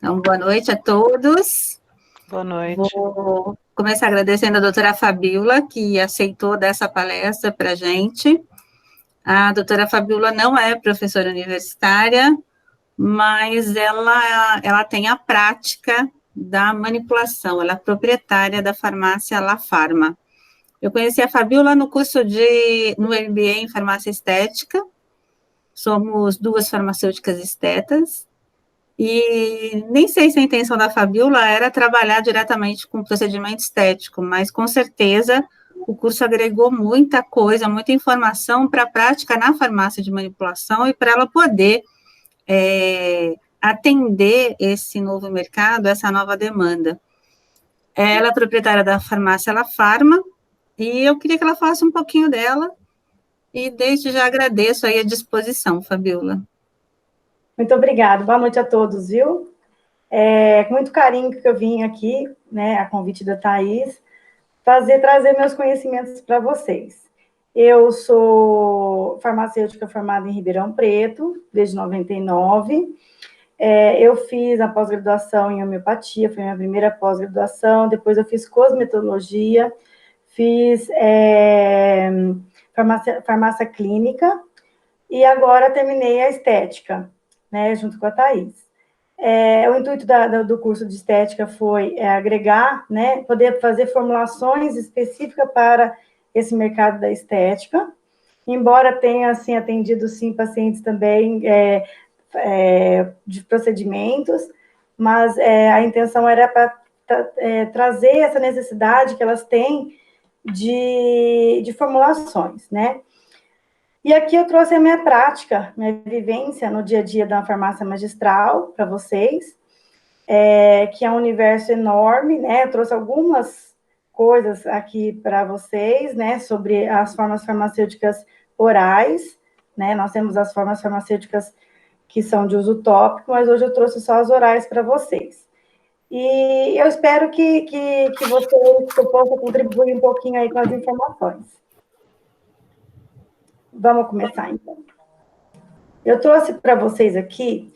Então, boa noite a todos. Boa noite. Vou começar agradecendo a doutora Fabíola, que aceitou dar essa palestra para a gente. A doutora Fabíola não é professora universitária, mas ela tem a prática da manipulação, ela é proprietária da farmácia La Farma. Eu conheci a Fabíola no curso no MBA em farmácia estética, somos duas farmacêuticas estetas, e nem sei se a intenção da Fabíola era trabalhar diretamente com procedimento estético, mas com certeza o curso agregou muita coisa, muita informação para a prática na farmácia de manipulação e para ela poder atender esse novo mercado, essa nova demanda. Ela é proprietária da farmácia La Farma, e eu queria que ela falasse um pouquinho dela, e desde já agradeço aí a disposição, Fabíola. Muito obrigada, boa noite a todos, viu? Com muito carinho que eu vim aqui, né, a convite da Thaís, trazer meus conhecimentos para vocês. Eu sou farmacêutica formada em Ribeirão Preto, desde 99. Eu fiz a pós-graduação em homeopatia, foi a minha primeira pós-graduação, depois eu fiz cosmetologia, fiz farmácia clínica, e agora terminei a estética, né, junto com a Thaís. O intuito do curso de estética foi agregar, né, poder fazer formulações específicas para esse mercado da estética, embora tenha, assim, atendido, sim, pacientes também de procedimentos, mas a intenção era para trazer essa necessidade que elas têm de formulações, né? E aqui eu trouxe a minha prática, minha vivência no dia a dia da farmácia magistral para vocês, que é um universo enorme, né? Eu trouxe algumas coisas aqui para vocês, né? Sobre as formas farmacêuticas orais, né? Nós temos as formas farmacêuticas que são de uso tópico, mas hoje eu trouxe só as orais para vocês. E eu espero que eu possa contribuir um pouquinho aí com as informações. Vamos começar, então. Eu trouxe para vocês aqui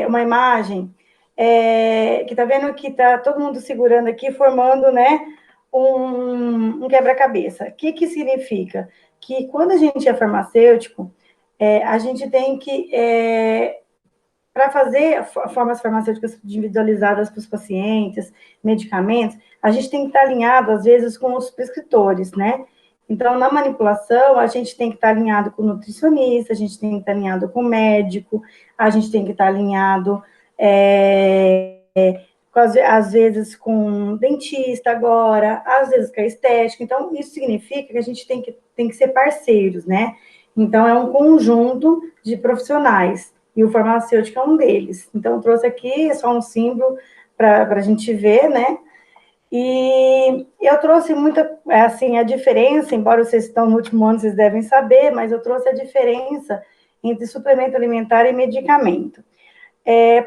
uma imagem que está vendo que está todo mundo segurando aqui, formando, né, um quebra-cabeça. O que significa? Que quando a gente é farmacêutico, a gente tem que, para fazer formas farmacêuticas individualizadas para os pacientes, medicamentos, a gente tem que estar alinhado, às vezes, com os prescritores, né? Então, na manipulação, a gente tem que estar alinhado com o nutricionista, a gente tem que estar alinhado com o médico, a gente tem que estar alinhado, às vezes, com o dentista agora, às vezes com a estética. Então, isso significa que a gente tem que ser parceiros, né? Então, é um conjunto de profissionais, e o farmacêutico é um deles. Então, eu trouxe aqui só um símbolo para a gente ver, né? E eu trouxe muita, assim, a diferença, embora vocês estão no último ano, vocês devem saber, mas eu trouxe a diferença entre suplemento alimentar e medicamento.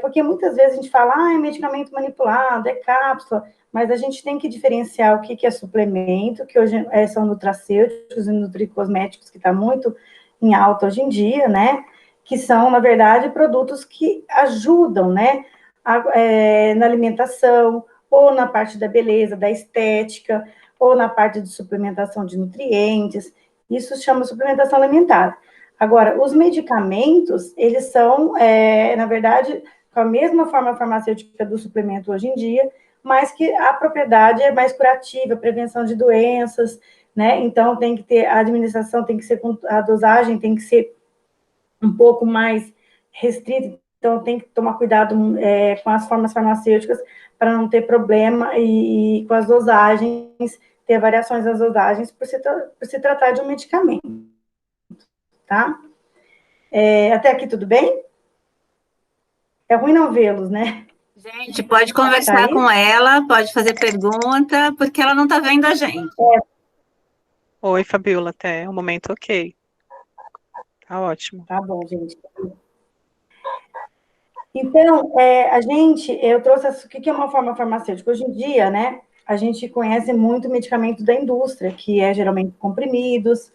Porque muitas vezes a gente fala, é medicamento manipulado, é cápsula, mas a gente tem que diferenciar o que é suplemento, que hoje são nutracêuticos e nutricosméticos, que está muito em alta hoje em dia, né? Que são, na verdade, produtos que ajudam, né? Na alimentação, ou na parte da beleza, da estética, ou na parte de suplementação de nutrientes. Isso se chama suplementação alimentar. Agora, os medicamentos, eles são, na verdade, com a mesma forma farmacêutica do suplemento hoje em dia, mas que a propriedade é mais curativa, prevenção de doenças, né? Então, tem que ter, a administração tem que ser, a dosagem tem que ser um pouco mais restrita, então tem que tomar cuidado com as formas farmacêuticas para não ter problema e com as dosagens, ter variações nas dosagens por se tratar de um medicamento, tá? Até aqui tudo bem? É ruim não vê-los, né? Gente, pode conversar com ela, pode fazer pergunta, porque ela não está vendo a gente. Oi, Fabíola, até o momento ok. Tá ótimo. Tá bom, gente. Então, eu trouxe o que é uma forma farmacêutica. Hoje em dia, né, a gente conhece muito medicamento da indústria, que é geralmente comprimidos,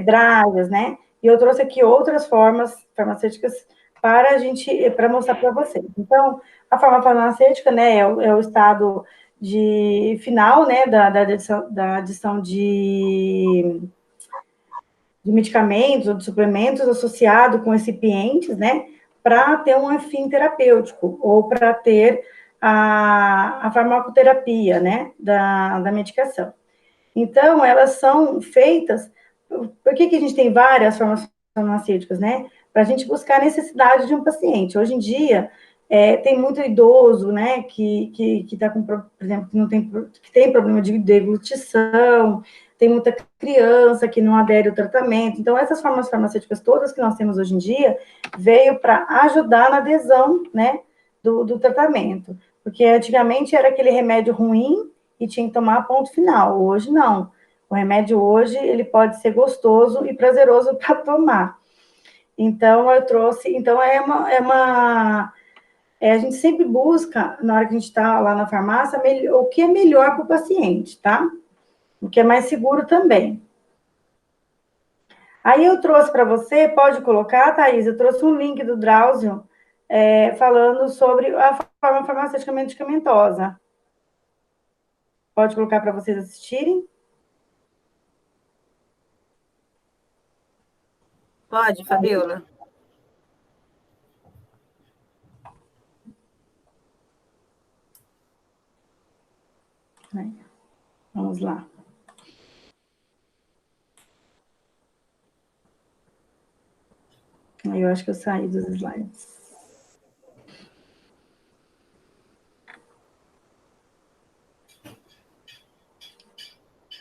drogas, né? E eu trouxe aqui outras formas farmacêuticas para mostrar para vocês. Então, a forma farmacêutica, né, é o estado de final, né, da adição de medicamentos ou de suplementos associado com recipientes, né, para ter um fim terapêutico ou para ter a farmacoterapia, né, da medicação. Então, elas são feitas. Por que a gente tem várias formas farmacêuticas, né? Para a gente buscar a necessidade de um paciente. Hoje em dia, tem muito idoso, né, que está com, por exemplo, que tem problema de deglutição, tem muita criança que não adere ao tratamento. Então, essas formas farmacêuticas todas que nós temos hoje em dia veio para ajudar na adesão, né, do tratamento. Porque antigamente era aquele remédio ruim e tinha que tomar ponto final. Hoje, não. O remédio hoje, ele pode ser gostoso e prazeroso para tomar. Então, eu trouxe... Então, a gente sempre busca, na hora que a gente está lá na farmácia, o que é melhor para o paciente, tá? O que é mais seguro também. Aí eu trouxe para você, pode colocar, Thaís, eu trouxe um link do Drauzio, falando sobre a forma farmacêutica medicamentosa. Pode colocar para vocês assistirem? Pode, Fabiola. Vamos lá. Aí eu acho que eu saí dos slides.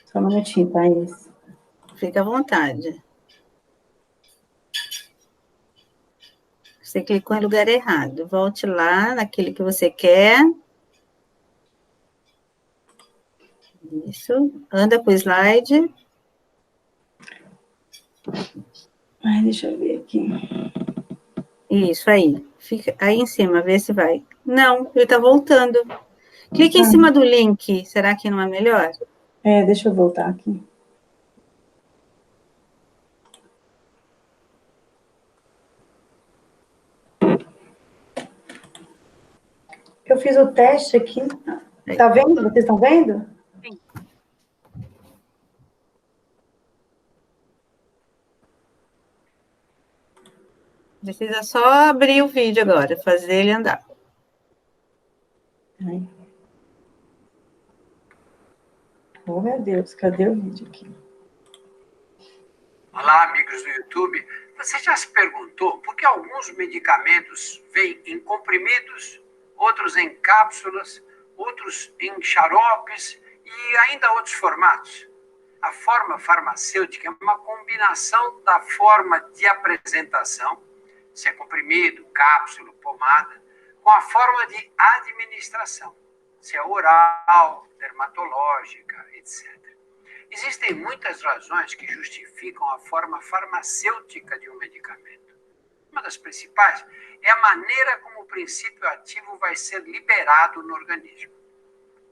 Só um minutinho, Thaís. Fica à vontade. Você clicou em lugar errado. Volte lá naquele que você quer. Isso. Anda para o slide. Ai, deixa eu ver aqui. Isso aí. Fica aí em cima, vê se vai. Não, ele está voltando. Clique em cima do link. Será que não é melhor? Deixa eu voltar aqui. Eu fiz o teste aqui. Tá vendo? Vocês estão vendo? Sim. Precisa só abrir o vídeo agora, fazer ele andar. Ai. Oh, meu Deus, cadê o vídeo aqui? Olá, amigos do YouTube. Você já se perguntou por que alguns medicamentos vêm em comprimidos, outros em cápsulas, outros em xaropes e ainda outros formatos? A forma farmacêutica é uma combinação da forma de apresentação, se é comprimido, cápsula, pomada, com a forma de administração, se é oral, dermatológica, etc. Existem muitas razões que justificam a forma farmacêutica de um medicamento. Uma das principais é a maneira como o princípio ativo vai ser liberado no organismo.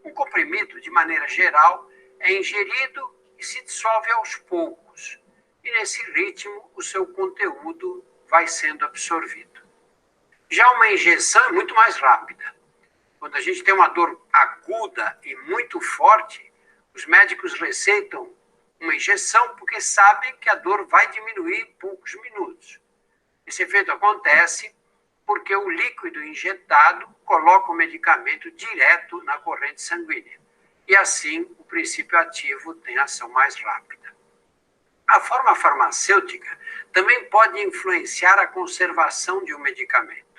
Um comprimido, de maneira geral, é ingerido e se dissolve aos poucos, e nesse ritmo o seu conteúdo vai sendo absorvido. Já uma injeção é muito mais rápida. Quando a gente tem uma dor aguda e muito forte, os médicos receitam uma injeção porque sabem que a dor vai diminuir em poucos minutos. Esse efeito acontece porque o líquido injetado coloca o medicamento direto na corrente sanguínea. E assim o princípio ativo tem ação mais rápida. A forma farmacêutica também pode influenciar a conservação de um medicamento.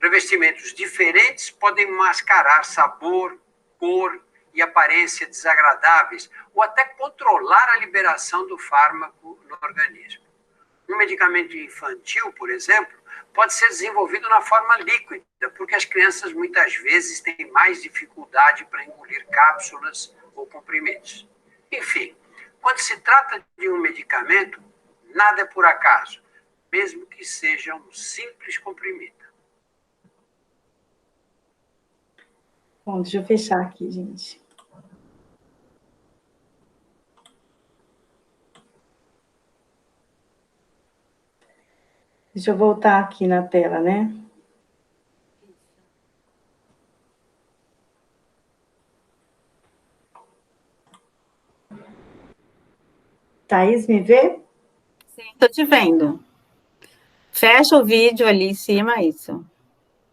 Revestimentos diferentes podem mascarar sabor, cor e aparência desagradáveis, ou até controlar a liberação do fármaco no organismo. Um medicamento infantil, por exemplo, pode ser desenvolvido na forma líquida, porque as crianças muitas vezes têm mais dificuldade para engolir cápsulas ou comprimidos. Enfim, quando se trata de um medicamento, nada é por acaso, mesmo que seja um simples comprimido. Bom, deixa eu fechar aqui, gente. Deixa eu voltar aqui na tela, né? Thaís, me vê? Sim, estou te vendo. Fecha o vídeo ali em cima, isso.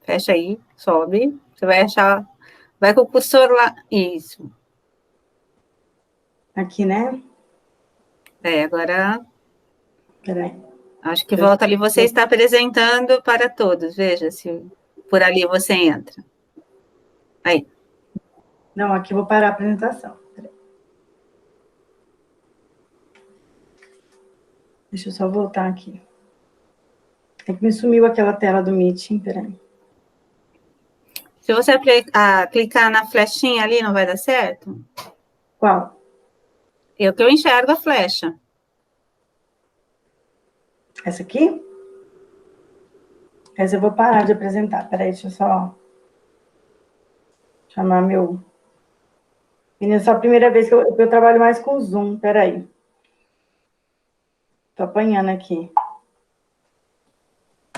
Fecha aí, sobe. Você vai achar. Vai com o cursor lá. Isso. Aqui, né? Agora. Peraí. Acho que volta ali. Você está apresentando para todos. Veja se por ali você entra. Aí. Não, aqui eu vou parar a apresentação. Peraí. Deixa eu só voltar aqui. É que me sumiu aquela tela do Meeting, peraí. Se você clicar na flechinha ali, não vai dar certo? Qual? Eu que eu enxergo a flecha. Essa aqui? Essa eu vou parar de apresentar. Peraí, deixa eu só chamar meu... Menina, só a primeira vez que eu trabalho mais com Zoom. Peraí. Tô apanhando aqui.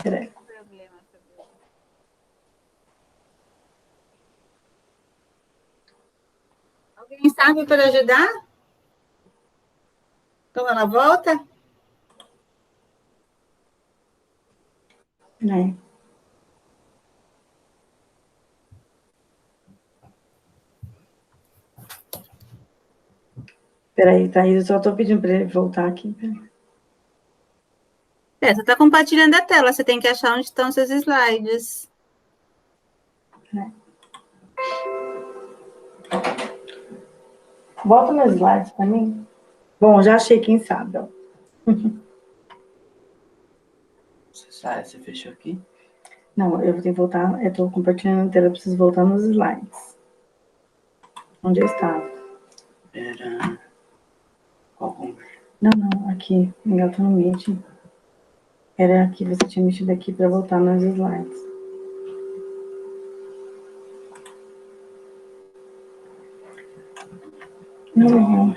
Peraí. Alguém sabe para ajudar? Então ela volta? Peraí. Peraí, Thaís, eu só tô pedindo para ele voltar aqui. Peraí. Você está compartilhando a tela, você tem que achar onde estão seus slides. Bota meus slides para mim. Bom, já achei, quem sabe, ó. Você fechou aqui? Não, eu vou ter que voltar. Eu tô compartilhando a tela, eu preciso voltar nos slides. Onde eu estava? Era... Qual conversa? Não, aqui. Eu tô no Meeting. Era aqui, você tinha mexido aqui para voltar nos slides. Não.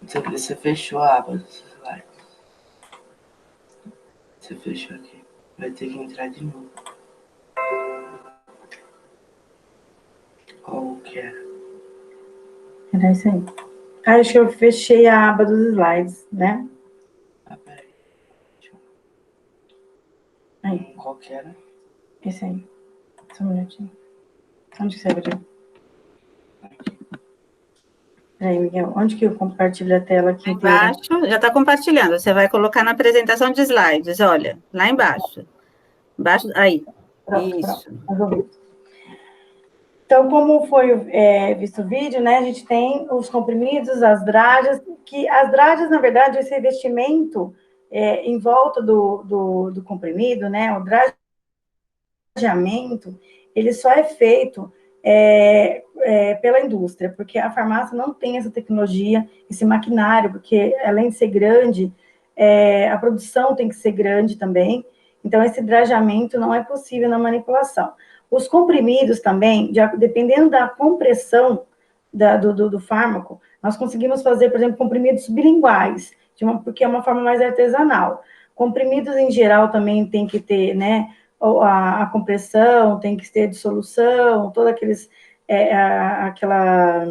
Você fechou a aba dos slides. Você fechou aqui. Vai ter que entrar de novo. Qual que era? Era isso aí. Acho que eu fechei a aba dos slides, né? Ah, peraí. Aí, Qual que era? esse aí. Só um minutinho. Onde que você abriu? Peraí, Miguel, onde que eu compartilho a tela aqui inteira? Embaixo, já está compartilhando. Você vai colocar na apresentação de slides, olha, lá embaixo. Embaixo, aí. Pronto, Isso. resolvi. Então, como foi visto o vídeo, né, a gente tem os comprimidos, as drágeas, que as drágeas, na verdade, esse revestimento em volta do comprimido, né, o drageamento, ele só é feito pela indústria, porque a farmácia não tem essa tecnologia, esse maquinário, porque além de ser grande, a produção tem que ser grande também, então esse drageamento não é possível na manipulação. Os comprimidos também, dependendo da compressão do fármaco, nós conseguimos fazer, por exemplo, comprimidos bilinguais, porque é uma forma mais artesanal. Comprimidos, em geral, também tem que ter, né, a compressão, tem que ter dissolução, toda aquela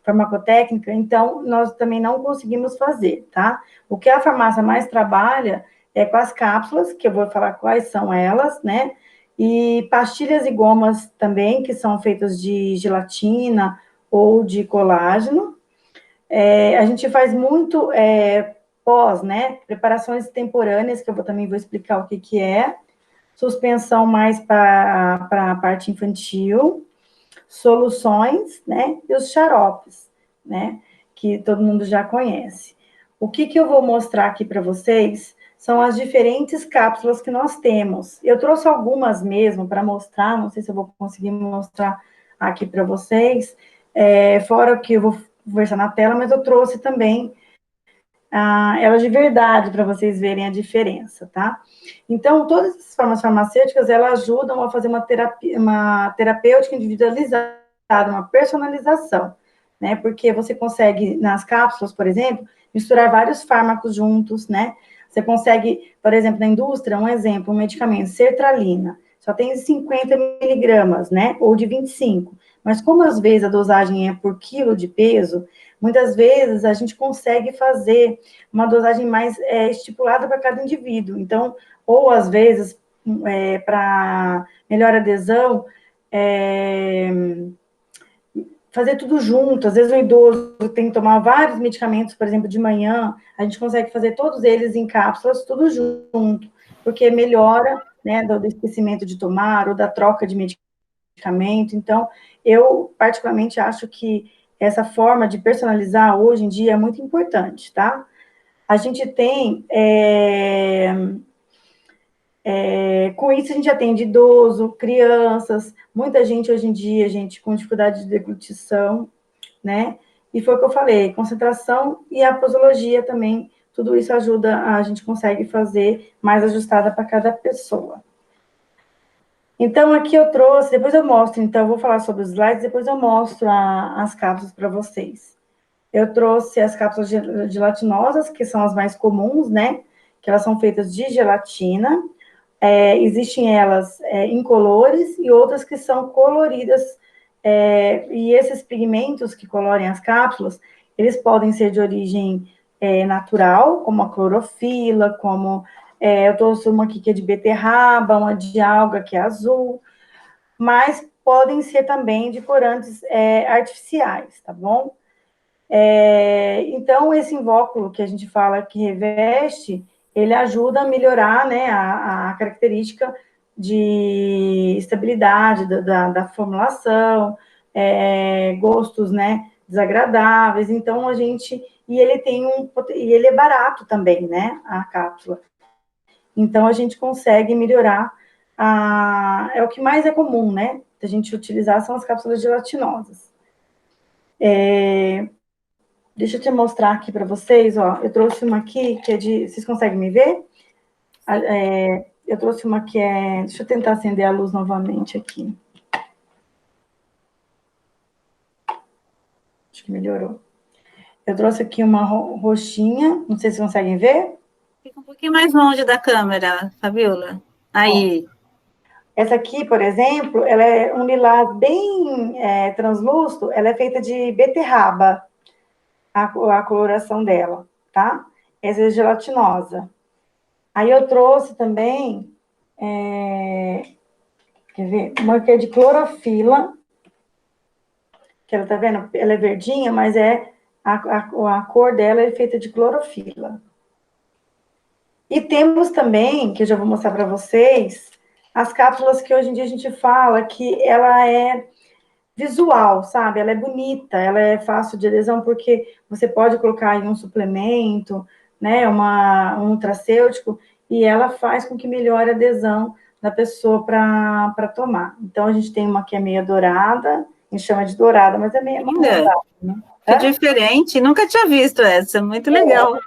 farmacotécnica, então, nós também não conseguimos fazer, tá? O que a farmácia mais trabalha é com as cápsulas, que eu vou falar quais são elas, né? E pastilhas e gomas também, que são feitas de gelatina ou de colágeno. A gente faz muito pós, né? Preparações temporâneas, que eu também vou explicar o que é. Suspensão mais para a parte infantil. Soluções, né? E os xaropes, né? Que todo mundo já conhece. O que eu vou mostrar aqui para vocês são as diferentes cápsulas que nós temos. Eu trouxe algumas mesmo para mostrar, não sei se eu vou conseguir mostrar aqui para vocês, fora o que eu vou conversar na tela, mas eu trouxe também elas de verdade para vocês verem a diferença, tá? Então, todas as formas farmacêuticas, elas ajudam a fazer uma terapêutica individualizada, uma personalização, né? Porque você consegue, nas cápsulas, por exemplo, misturar vários fármacos juntos, né? Você consegue, por exemplo, na indústria, um exemplo, um medicamento, sertralina, só tem 50 miligramas, né? Ou de 25. Mas como às vezes a dosagem é por quilo de peso, muitas vezes a gente consegue fazer uma dosagem mais estipulada para cada indivíduo. Então, ou às vezes, para melhor adesão, fazer tudo junto. Às vezes o idoso tem que tomar vários medicamentos, por exemplo, de manhã, a gente consegue fazer todos eles em cápsulas, tudo junto, porque melhora, né, do esquecimento de tomar ou da troca de medicamento. Então, eu particularmente acho que essa forma de personalizar hoje em dia é muito importante, tá? A gente tem, com isso a gente atende idoso, crianças, muita gente hoje em dia, gente com dificuldade de deglutição, né? E foi o que eu falei, concentração e a posologia também, tudo isso ajuda, a gente consegue fazer mais ajustada para cada pessoa. Então, aqui eu trouxe, depois eu mostro, então, eu vou falar sobre os slides, depois eu mostro as cápsulas para vocês. Eu trouxe as cápsulas gelatinosas, que são as mais comuns, né? Que elas são feitas de gelatina. Existem elas incolores e outras que são coloridas. E esses pigmentos que colorem as cápsulas, eles podem ser de origem natural, como a clorofila, como eu trouxe uma aqui que é de beterraba, uma de alga que é azul, mas podem ser também de corantes artificiais, tá bom? Então, esse invólucro que a gente fala que reveste, ele ajuda a melhorar, né, a característica de estabilidade da formulação, gostos, né, desagradáveis. Então, e ele é barato também, né, a cápsula. Então, a gente consegue melhorar, o que mais é comum, né, a gente utilizar são as cápsulas gelatinosas. Deixa eu te mostrar aqui para vocês, ó, eu trouxe uma aqui que é vocês conseguem me ver? Eu trouxe uma que deixa eu tentar acender a luz novamente aqui. Acho que melhorou. Eu trouxe aqui uma roxinha, não sei se vocês conseguem ver. Fica um pouquinho mais longe da câmera, Fabiola. Aí. Essa aqui, por exemplo, ela é um lilás bem translúcido, ela é feita de beterraba, a coloração dela, tá? Essa é gelatinosa. Aí eu trouxe também, quer ver? Uma que é de clorofila, que ela tá vendo? Ela é verdinha, mas a cor dela é feita de clorofila. E temos também, que eu já vou mostrar para vocês, as cápsulas que hoje em dia a gente fala que ela é visual, sabe? Ela é bonita, ela é fácil de adesão, porque você pode colocar em um suplemento, né? Um nutracêutico, e ela faz com que melhore a adesão da pessoa para tomar. Então, a gente tem uma que é meio dourada, a gente chama de dourada, mas é meio dourada, né? Que diferente, nunca tinha visto essa, muito legal.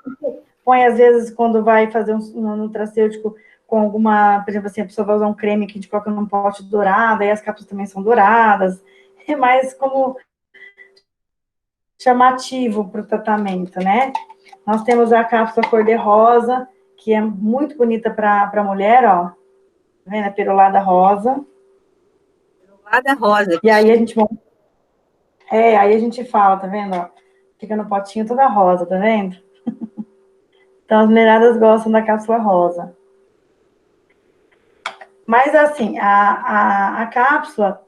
Põe, às vezes, quando vai fazer um nutracêutico com alguma, por exemplo, assim, a pessoa vai usar um creme que a gente coloca num pote dourado, aí as cápsulas também são douradas, é mais como chamativo para o tratamento, né? Nós temos a cápsula cor-de-rosa, que é muito bonita para a mulher, ó. Tá vendo? A perolada rosa. Perolada rosa. E aí a gente... aí a gente fala, tá vendo? Ó? Fica no potinho toda rosa, tá vendo? Então, as mulheradas gostam da cápsula rosa. Mas, assim, a cápsula,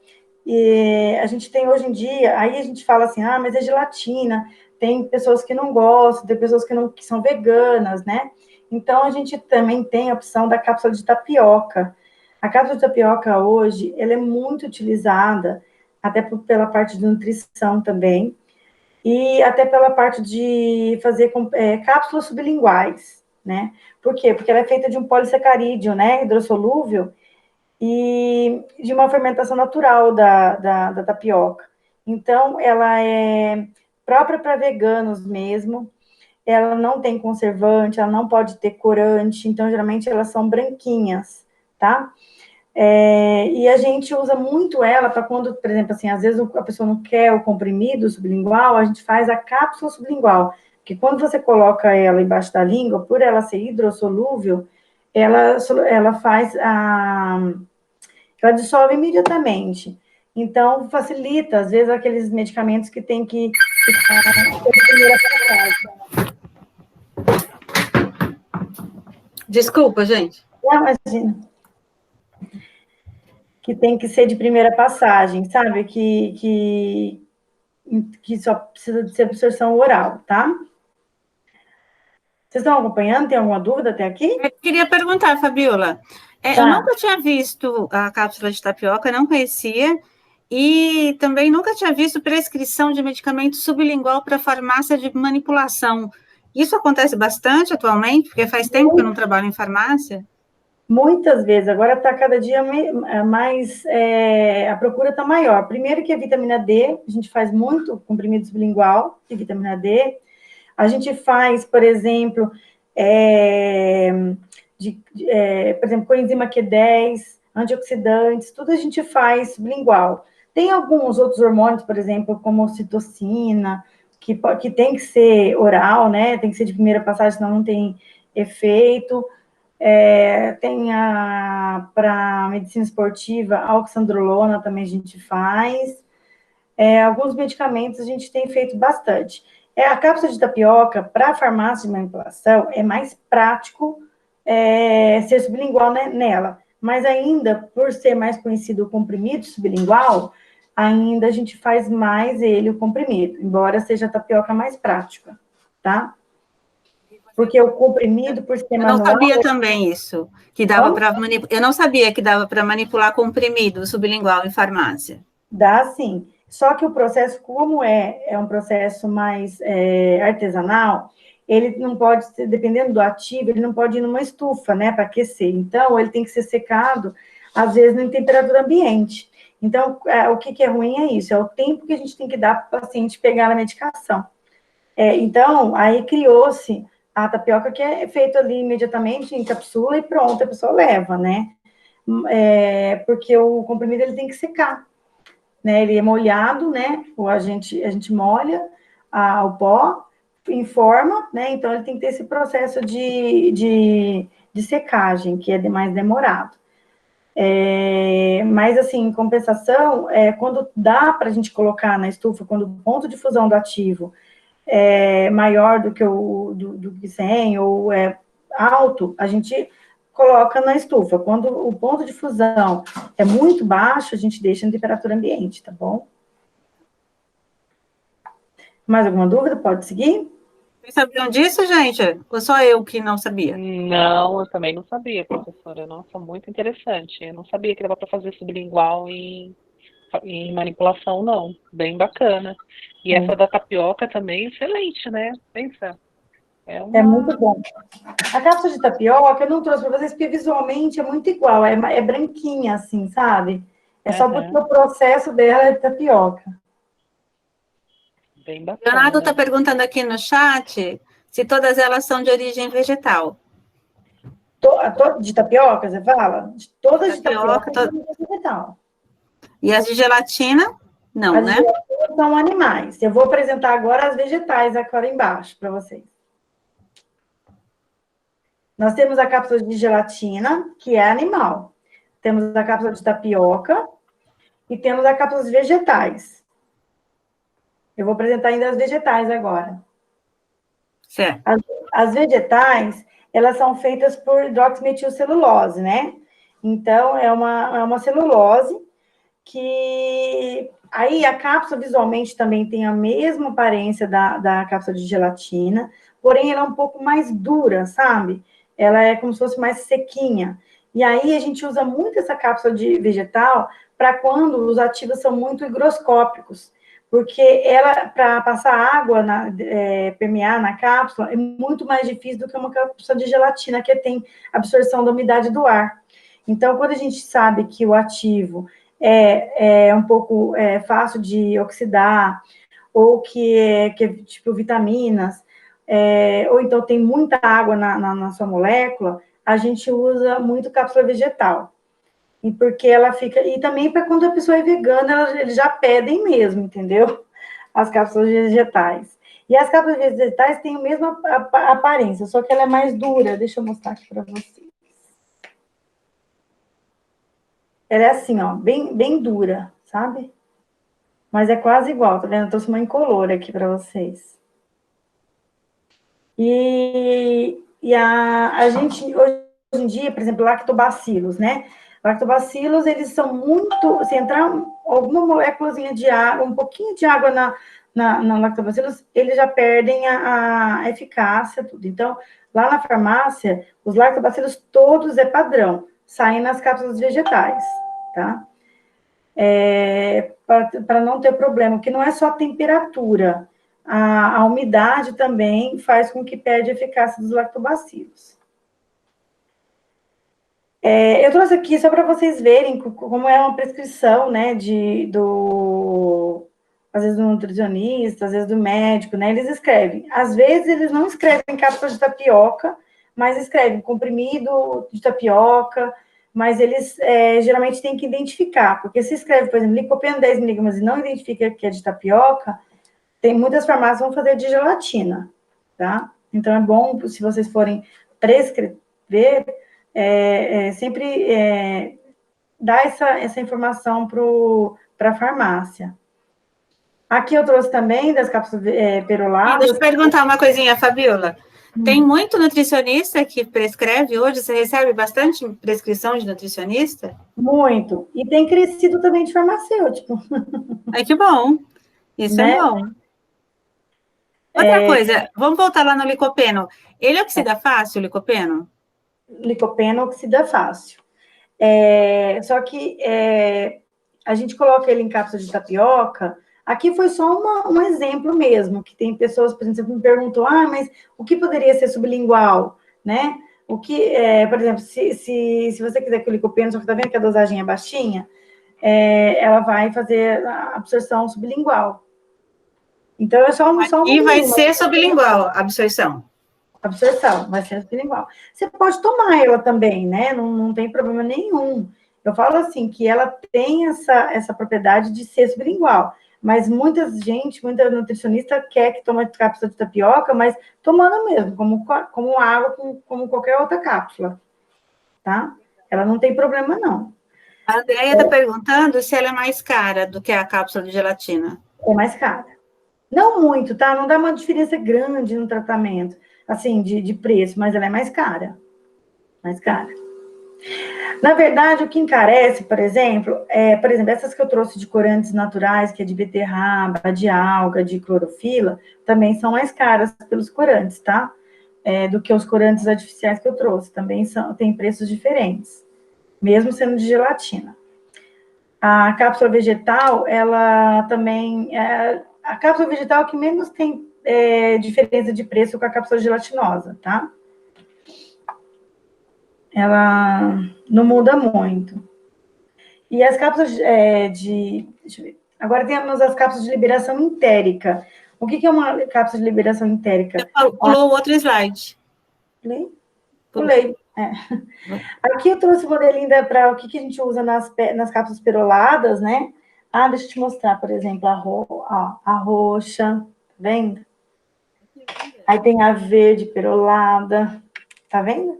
a gente tem hoje em dia, aí a gente fala assim, mas é gelatina, tem pessoas que não gostam, tem pessoas que são veganas, né? Então, a gente também tem a opção da cápsula de tapioca. A cápsula de tapioca hoje, ela é muito utilizada, até pela parte de nutrição também, e até pela parte de fazer cápsulas sublinguais, né? Por quê? Porque ela é feita de um polissacarídeo, né, hidrossolúvel, e de uma fermentação natural da tapioca. Então, ela é própria para veganos mesmo, ela não tem conservante, ela não pode ter corante, então, geralmente, elas são branquinhas, tá? E a gente usa muito ela para quando, por exemplo, assim, às vezes a pessoa não quer o comprimido sublingual, a gente faz a cápsula sublingual, Porque quando você coloca ela embaixo da língua, por ela ser hidrossolúvel, ela faz ela dissolve imediatamente. Então, facilita, às vezes, aqueles medicamentos que tem que ter primeira passagem. Desculpa, gente. Não, imagina. Que tem que ser de primeira passagem, sabe? Que só precisa de ser absorção oral, tá? Vocês estão acompanhando? Tem alguma dúvida até aqui? Eu queria perguntar, Fabiola, Tá. eu nunca tinha visto a cápsula de tapioca, não conhecia, e também nunca tinha visto prescrição de medicamento sublingual para farmácia de manipulação. Isso acontece bastante atualmente, porque faz tempo que eu não trabalho em farmácia. Muitas vezes, agora está cada dia mais, a procura está maior. Primeiro que a vitamina D, a gente faz muito comprimido sublingual de vitamina D. A gente faz, por exemplo, por exemplo, coenzima Q10, antioxidantes, tudo a gente faz sublingual. Tem alguns outros hormônios, por exemplo, como ocitocina, que tem que ser oral, né? Tem que ser de primeira passagem, senão não tem efeito. Tem para medicina esportiva, a oxandrolona também a gente faz. Alguns medicamentos a gente tem feito bastante. A cápsula de tapioca, para farmácia de manipulação, é mais prático ser sublingual nela. Mas ainda, por ser mais conhecido o comprimido sublingual, ainda a gente faz mais o comprimido, embora seja a tapioca mais prática, tá? Porque o comprimido, por ser manual... Eu não sabia também isso, que dava para manipular. Eu não sabia que dava para manipular comprimido sublingual em farmácia. Dá sim. Só que o processo, como é um processo mais artesanal, ele não pode, dependendo do ativo, ele não pode ir numa estufa, né, para aquecer. Então, ele tem que ser secado, às vezes, em temperatura ambiente. Então, o que é ruim é isso, é o tempo que a gente tem que dar para o paciente pegar a medicação. Então, aí criou-se a tapioca, que é feita ali imediatamente, em cápsula e pronto, a pessoa leva, né? Porque o comprimido, ele tem que secar, né? Ele é molhado, né? A gente molha o pó, informa, né? Então, ele tem que ter esse processo de secagem, que é mais demorado. Mas, assim, em compensação, quando dá para a gente colocar na estufa, quando o ponto de fusão do ativo é maior do que 100 ou é alto, a gente coloca na estufa. Quando o ponto de fusão é muito baixo, a gente deixa em temperatura ambiente, tá bom? Mais alguma dúvida? Pode seguir? Vocês sabiam disso, gente? Ou só eu que não sabia? Não, eu também não sabia, professora. Nossa, muito interessante. Eu não sabia que dava para fazer sublingual em manipulação, não. Bem bacana. E essa da tapioca também, excelente, né? Pensa. É muito bom. A cápsula de tapioca eu não trouxe para vocês, porque visualmente é muito igual. É branquinha, assim, sabe? É só porque o processo dela é de tapioca. Bem bacana. Leonardo está perguntando aqui no chat se todas elas são de origem vegetal. De tapioca, você fala? Todas de tapioca são vegetal. E as de gelatina, não, as né? As de gelatina são animais. Eu vou apresentar agora as vegetais agora embaixo para vocês. Nós temos a cápsula de gelatina, que é animal. Temos a cápsula de tapioca e temos a cápsula de vegetais. Eu vou apresentar ainda as vegetais agora. Certo. As vegetais, elas são feitas por hidroximetilcelulose, né? Então, é uma celulose que... Aí, a cápsula visualmente também tem a mesma aparência da cápsula de gelatina, porém, ela é um pouco mais dura, sabe? Ela é como se fosse mais sequinha. E aí, a gente usa muito essa cápsula de vegetal para quando os ativos são muito higroscópicos, porque ela, para passar água, permear na cápsula, é muito mais difícil do que uma cápsula de gelatina, que tem absorção da umidade do ar. Então, quando a gente sabe que o ativo é um pouco fácil de oxidar, ou que é tipo vitaminas, ou então tem muita água na sua molécula, a gente usa muito cápsula vegetal. E porque ela fica... E também para quando a pessoa é vegana, eles já pedem mesmo, entendeu? As cápsulas vegetais. E as cápsulas vegetais têm a mesma aparência, só que ela é mais dura. Deixa eu mostrar aqui para vocês. Ela é assim, ó, bem dura, sabe? Mas é quase igual, tá vendo? Eu trouxe uma incolor aqui para vocês. E a gente, hoje em dia, por exemplo, lactobacilos, né? Lactobacilos, eles são muito... Se entrar alguma moléculazinha de água, um pouquinho de água na lactobacilos, eles já perdem a eficácia, tudo. Então, lá na farmácia, os lactobacilos todos é padrão, saem nas cápsulas vegetais, tá? Para não ter problema, porque não é só a temperatura, a umidade também faz com que perde a eficácia dos lactobacilos. Eu trouxe aqui só para vocês verem como é uma prescrição, né, às vezes do nutricionista, às vezes do médico, né, eles escrevem. Às vezes eles não escrevem cápsulas de tapioca, mas escrevem comprimido de tapioca, mas eles geralmente têm que identificar, porque se escreve, por exemplo, licopeno 10 miligramas e não identifica que é de tapioca, tem muitas farmácias que vão fazer de gelatina, tá? Então, é bom, se vocês forem prescrever, sempre dar essa informação para a farmácia. Aqui eu trouxe também das cápsulas peroladas. Deixa eu perguntar uma coisinha, Fabiola. Tem muito nutricionista que prescreve hoje? Você recebe bastante prescrição de nutricionista? Muito. E tem crescido também de farmacêutico. Ai, que bom. Isso né? é bom. Outra coisa, vamos voltar lá no licopeno. Ele oxida fácil, o licopeno? Licopeno oxida fácil. Só que a gente coloca ele em cápsula de tapioca. Aqui foi só um exemplo mesmo, que tem pessoas, por exemplo, me perguntou, mas o que poderia ser sublingual, né? O que, por exemplo, se você quiser que o licopeno, só que tá vendo que a dosagem é baixinha, ela vai fazer a absorção sublingual. Então, é só um... E vai ser sublingual a absorção. Absorção, vai ser sublingual. Você pode tomar ela também, né? Não tem problema nenhum. Eu falo assim, que ela tem essa propriedade de ser sublingual. Mas muita nutricionista quer que tome cápsula de tapioca, mas tomando mesmo, como água, como qualquer outra cápsula, tá? Ela não tem problema, não. A Andréia está perguntando se ela é mais cara do que a cápsula de gelatina. É mais cara. Não muito, tá? Não dá uma diferença grande no tratamento, assim, de preço, mas ela é mais cara. Mais cara. Na verdade, o que encarece, por exemplo, essas que eu trouxe de corantes naturais, que é de beterraba, de alga, de clorofila, também são mais caras pelos corantes, tá? Do que os corantes artificiais que eu trouxe. Também tem preços diferentes, mesmo sendo de gelatina. A cápsula vegetal, ela também... a cápsula vegetal que menos tem diferença de preço com a cápsula gelatinosa, tá? Ela não muda muito. E as cápsulas deixa eu ver. Agora temos as cápsulas de liberação entérica. O que é uma cápsula de liberação entérica? Pulou o outro slide. Pulei. Aqui eu trouxe o modelinho para o que a gente usa nas cápsulas peroladas, né? Deixa eu te mostrar, por exemplo, a roxa, tá vendo? Aí tem a verde perolada, tá vendo?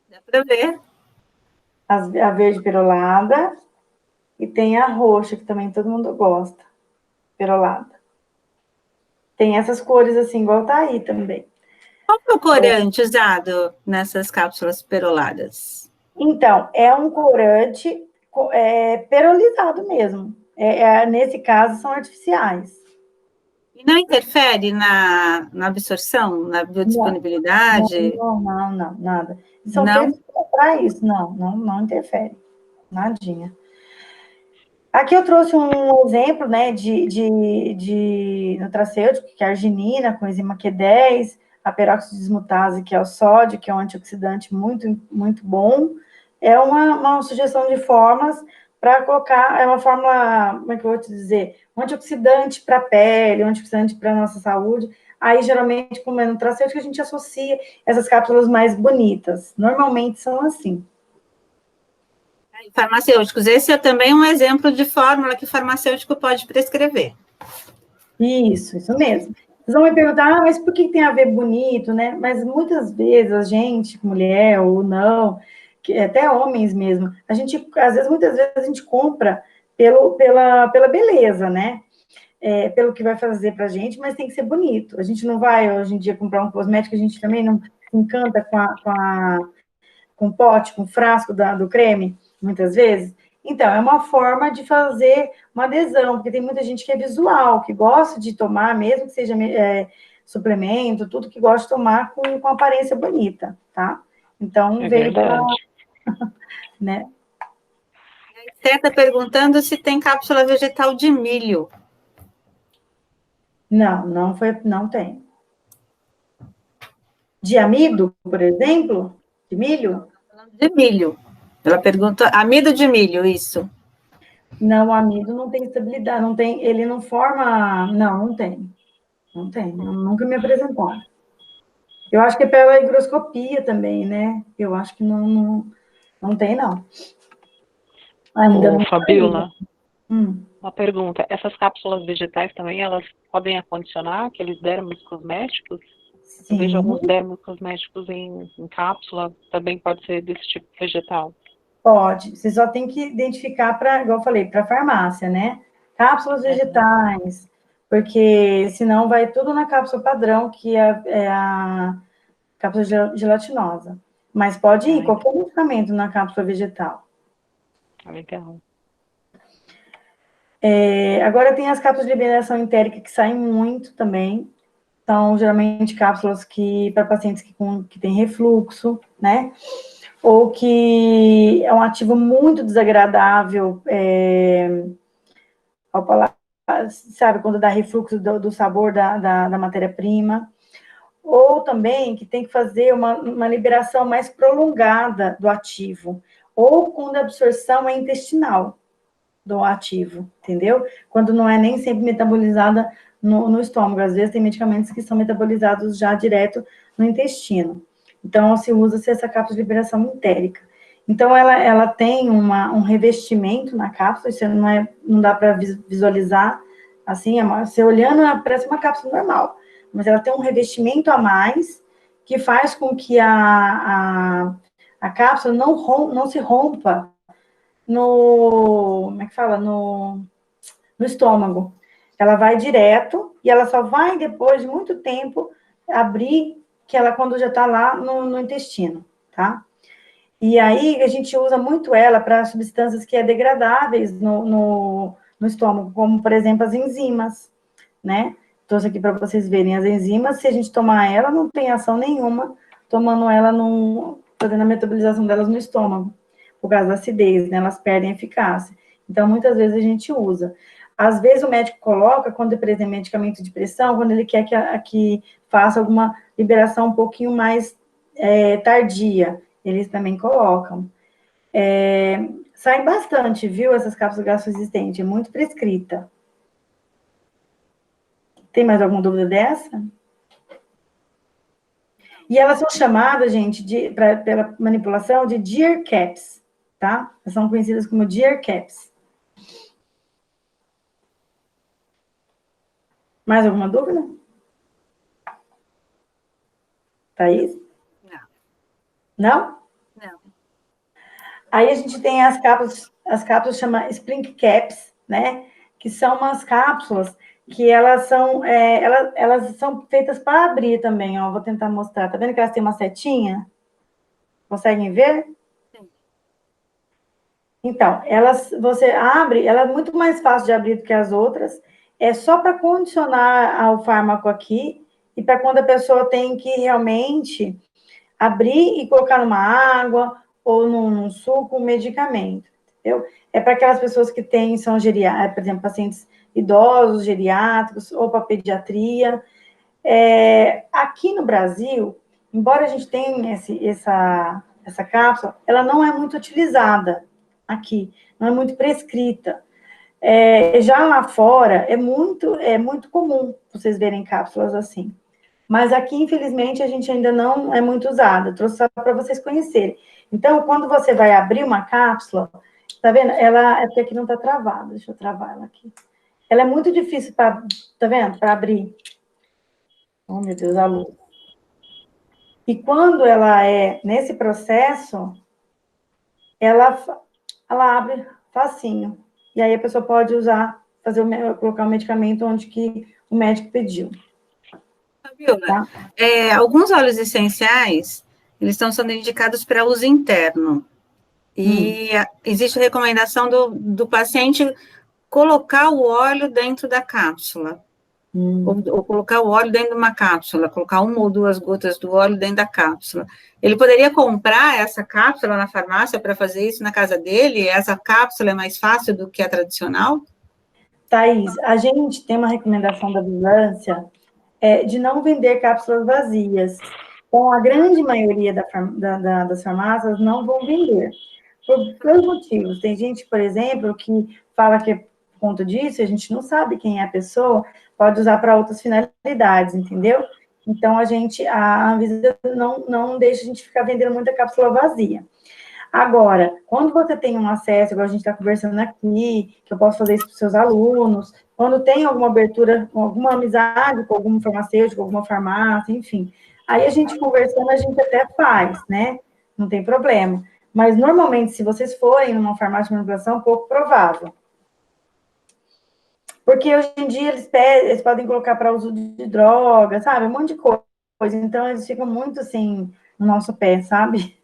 Dá para ver. A verde perolada e tem a roxa, que também todo mundo gosta, perolada. Tem essas cores assim, igual tá aí também. Qual é o corante usado nessas cápsulas peroladas? Então, é um corante perolizado mesmo. Nesse caso, são artificiais. E não interfere na absorção, na biodisponibilidade? Não, nada. São feitos para isso, não interfere. Nadinha. Aqui eu trouxe um exemplo, né, de nutracêutico, que é a arginina, com enzima Q10, a peróxido desmutase, que é o sódio, que é um antioxidante muito, muito bom. É uma sugestão de formas para colocar, é uma fórmula, como é que eu vou te dizer? Um antioxidante para a pele, um antioxidante para a nossa saúde. Aí, geralmente, como é nutracêutico, a gente associa essas cápsulas mais bonitas. Normalmente são assim. Farmacêuticos, esse é também um exemplo de fórmula que farmacêutico pode prescrever. Isso mesmo. Vocês vão me perguntar, mas por que tem a ver bonito, né? Mas muitas vezes a gente, mulher ou não, até homens mesmo, a gente, às vezes, muitas vezes a gente compra pela beleza, né? Pelo que vai fazer pra gente, mas tem que ser bonito. A gente não vai, hoje em dia, comprar um cosmético, a gente também não se encanta com o pote, com o frasco do creme, muitas vezes. Então, é uma forma de fazer uma adesão, porque tem muita gente que é visual, que gosta de tomar, mesmo que seja suplemento, tudo que gosta de tomar com aparência bonita, tá? Então, É veio para, verdade. né? Você está perguntando se tem cápsula vegetal de milho. Não tem. De amido, por exemplo, de milho? De milho. Ela pergunta, amido de milho, isso. Não, o amido não tem estabilidade, não tem, ele não forma, não tem. Não tem, nunca me apresentou. Eu acho que é pela higroscopia também, né? Eu acho que não tem, não. Ainda Ô, não Fabiola, Hum. uma pergunta. Essas cápsulas vegetais também, elas podem acondicionar aqueles dermos cosméticos? Eu vejo Sim, alguns dermocosméticos em cápsula, também pode ser desse tipo vegetal. pode. Você só tem que identificar para, igual eu falei, para farmácia, né? Cápsulas Uhum. vegetais, porque senão vai tudo na cápsula padrão, que é a cápsula gelatinosa. Mas pode ir Ai, qualquer medicamento na cápsula vegetal. tá legal. Agora tem as cápsulas de liberação entérica que saem muito também. São geralmente cápsulas para pacientes que têm refluxo, né? Ou que é um ativo muito desagradável ao paladar, sabe, quando dá refluxo do sabor da matéria-prima. Ou também que tem que fazer uma liberação mais prolongada do ativo. Ou quando a absorção é intestinal do ativo, entendeu? Quando não é nem sempre metabolizada no estômago. Às vezes tem medicamentos que são metabolizados já direto no intestino. Então, se usa essa cápsula de liberação entérica. Então, ela tem um revestimento na cápsula, isso não dá para visualizar, assim, você olhando, ela parece uma cápsula normal, mas ela tem um revestimento a mais, que faz com que a cápsula não se rompa como é que fala? No estômago. Ela vai direto e ela só vai, depois de muito tempo, abrir, quando já está lá no intestino, tá? E aí a gente usa muito ela para substâncias que é degradáveis no estômago, como, por exemplo, as enzimas, né? Trouxe aqui para vocês verem as enzimas, se a gente tomar ela, não tem ação nenhuma, tomando ela, fazendo a metabolização delas no estômago, por causa da acidez, né? Elas perdem eficácia. Então, muitas vezes a gente usa. Às vezes o médico coloca, quando por exemplo, medicamento de pressão, quando ele quer que faça alguma liberação um pouquinho mais tardia, eles também colocam. Sai bastante, viu, essas cápsulas gastroresistentes, é muito prescrita. Tem mais alguma dúvida dessa? E elas são chamadas, gente, pela manipulação de Dear Caps, tá? Elas são conhecidas como Dear Caps. Mais alguma dúvida? Thaís? Não? Não. Aí a gente tem as cápsulas chama Spring Caps, né? Que são umas cápsulas que elas são feitas para abrir também, ó. Vou tentar mostrar. Tá vendo que elas têm uma setinha? Conseguem ver? Sim. Então, você abre, ela é muito mais fácil de abrir do que as outras. É só para condicionar o fármaco aqui e para quando a pessoa tem que realmente abrir e colocar numa água ou num suco, um medicamento, entendeu? É para aquelas pessoas que são geriátricos, por exemplo, pacientes idosos, geriátricos, ou para pediatria. Aqui no Brasil, embora a gente tenha essa cápsula, ela não é muito utilizada aqui, não é muito prescrita. Já lá fora, é muito comum vocês verem cápsulas assim. Mas aqui, infelizmente, a gente ainda não é muito usada. Trouxe só para vocês conhecerem. Então, quando você vai abrir uma cápsula, tá vendo? Ela é porque aqui não está travada. Deixa eu travar ela aqui. Ela é muito difícil para, tá vendo? Para abrir. Oh, meu Deus, a luz. E quando ela é nesse processo, ela abre facinho. E aí a pessoa pode usar, colocar o medicamento onde que o médico pediu. Fabiola, Tá? alguns óleos essenciais, eles estão sendo indicados para uso interno. E existe recomendação do paciente colocar o óleo dentro da cápsula. Ou colocar o óleo dentro de uma cápsula, colocar 1 ou 2 gotas do óleo dentro da cápsula. Ele poderia comprar essa cápsula na farmácia para fazer isso na casa dele? Essa cápsula é mais fácil do que a tradicional? Thaís, a gente tem uma recomendação da vigilância de não vender cápsulas vazias. Então, a grande maioria das farmácias não vão vender. Por dois motivos. Tem gente, por exemplo, que fala que é por conta disso, a gente não sabe quem é a pessoa, pode usar para outras finalidades, entendeu? Então, a Anvisa não deixa a gente ficar vendendo muita cápsula vazia. Agora, quando você tem um acesso, igual a gente está conversando aqui, que eu posso fazer isso para os seus alunos, quando tem alguma abertura, alguma amizade com algum farmacêutico, alguma farmácia, enfim, aí a gente conversando, a gente até faz, né? Não tem problema. Mas, normalmente, se vocês forem numa farmácia de manipulação, é um pouco provável. Porque, hoje em dia, eles podem colocar para uso de droga, sabe? Um monte de coisa. Então, eles ficam muito, assim, no nosso pé, sabe?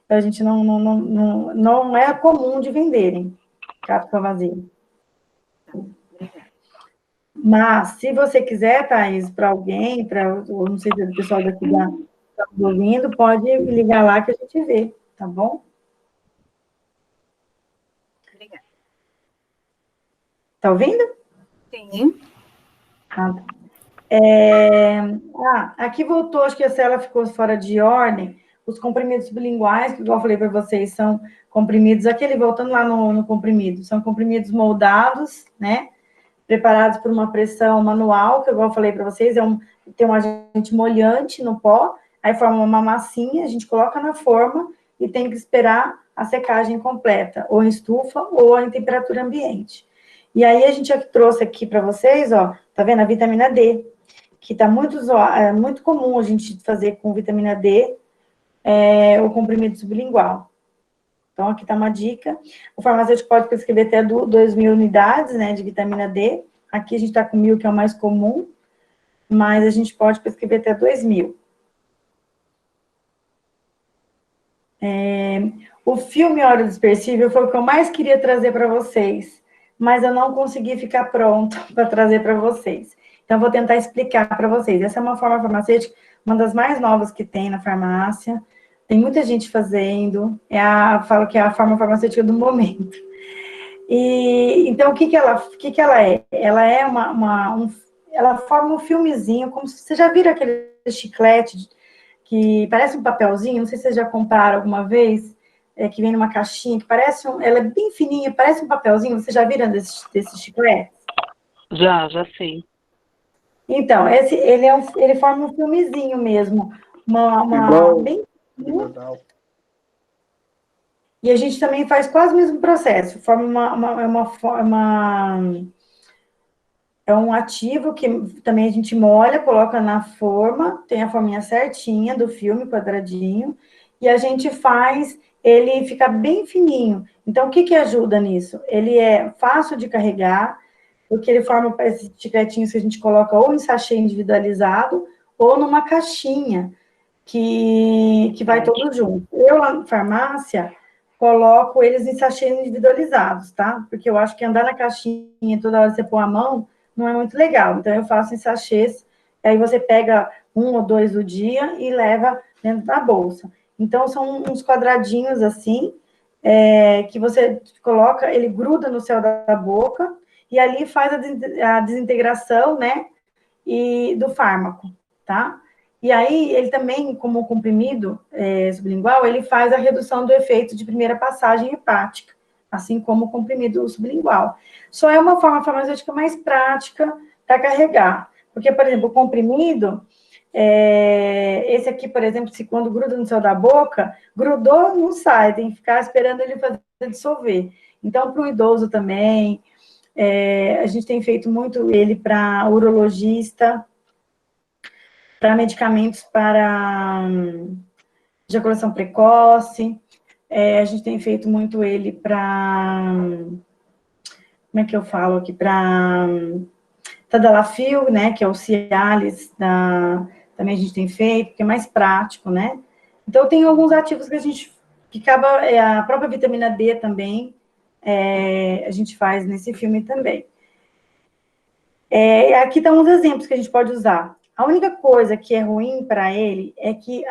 Então, a gente não é comum de venderem cápsula vazia. Mas, se você quiser, Thaís, para alguém, não sei se o pessoal daqui está ouvindo, pode ligar lá que a gente vê, tá bom? Obrigada. Tá ouvindo? Sim. Aqui voltou, acho que a célula ficou fora de ordem. Os comprimidos sublinguais, que igual eu falei para vocês, são comprimidos, voltando lá no comprimido, são comprimidos moldados, né? Preparados por uma pressão manual, que igual eu falei para vocês, tem um agente molhante no pó, aí forma uma massinha, a gente coloca na forma e tem que esperar a secagem completa, ou em estufa ou em temperatura ambiente. E aí a gente trouxe aqui para vocês, ó, tá vendo? A vitamina D, que tá muito comum a gente fazer com vitamina D, o comprimido sublingual. Então, aqui está uma dica. O farmacêutico pode prescrever até 2.000 unidades, né, de vitamina D. Aqui a gente está com 1.000, que é o mais comum, mas a gente pode prescrever até 2.000. O filme Óleo Dispersível foi o que eu mais queria trazer para vocês, mas eu não consegui ficar pronto para trazer para vocês. Então, eu vou tentar explicar para vocês. Essa é uma forma farmacêutica, uma das mais novas que tem na farmácia. Tem muita gente fazendo. Falo que é a forma farmacêutica do momento. E, então, o que ela é? Ela é ela forma um filmezinho, como se você já viram aquele chiclete que parece um papelzinho, não sei se vocês já compraram alguma vez, que vem numa caixinha, que parece ela é bem fininha, parece um papelzinho, vocês já viram desse chiclete? Já sim. Então, ele forma um filmezinho mesmo, bem fininho. E a gente também faz quase o mesmo processo, forma é um ativo que também a gente molha, coloca na forma, tem a forminha certinha do filme, quadradinho, e a gente faz ele ficar bem fininho. Então, o que ajuda nisso? Ele é fácil de carregar, porque ele forma esses chicletinhos que a gente coloca ou em sachê individualizado, ou numa caixinha, que vai todo junto. Eu, lá na farmácia, coloco eles em sachê individualizados, tá? Porque eu acho que andar na caixinha toda hora você põe a mão, não é muito legal. Então, eu faço em sachês, aí você pega 1 ou 2 do dia e leva dentro da bolsa. Então, são uns quadradinhos assim, que você coloca, ele gruda no céu da boca, e ali faz a desintegração, né, do fármaco, tá? E aí, ele também, como comprimido sublingual, ele faz a redução do efeito de primeira passagem hepática, assim como o comprimido sublingual. Só é uma forma farmacêutica mais prática para carregar. Porque, por exemplo, o comprimido, esse aqui, por exemplo, se quando gruda no céu da boca, grudou, não sai, tem que ficar esperando ele fazer dissolver. Então, para o idoso também, a gente tem feito muito ele para urologista, para medicamentos para ejaculação precoce. A gente tem feito muito ele para, como é que eu falo aqui, para Tadalafil, né, que é o Cialis, também a gente tem feito, que é mais prático, né. Então, tem alguns ativos que acaba, a própria vitamina D também, a gente faz nesse filme também. Aqui estão uns exemplos que a gente pode usar. A única coisa que é ruim para ele é que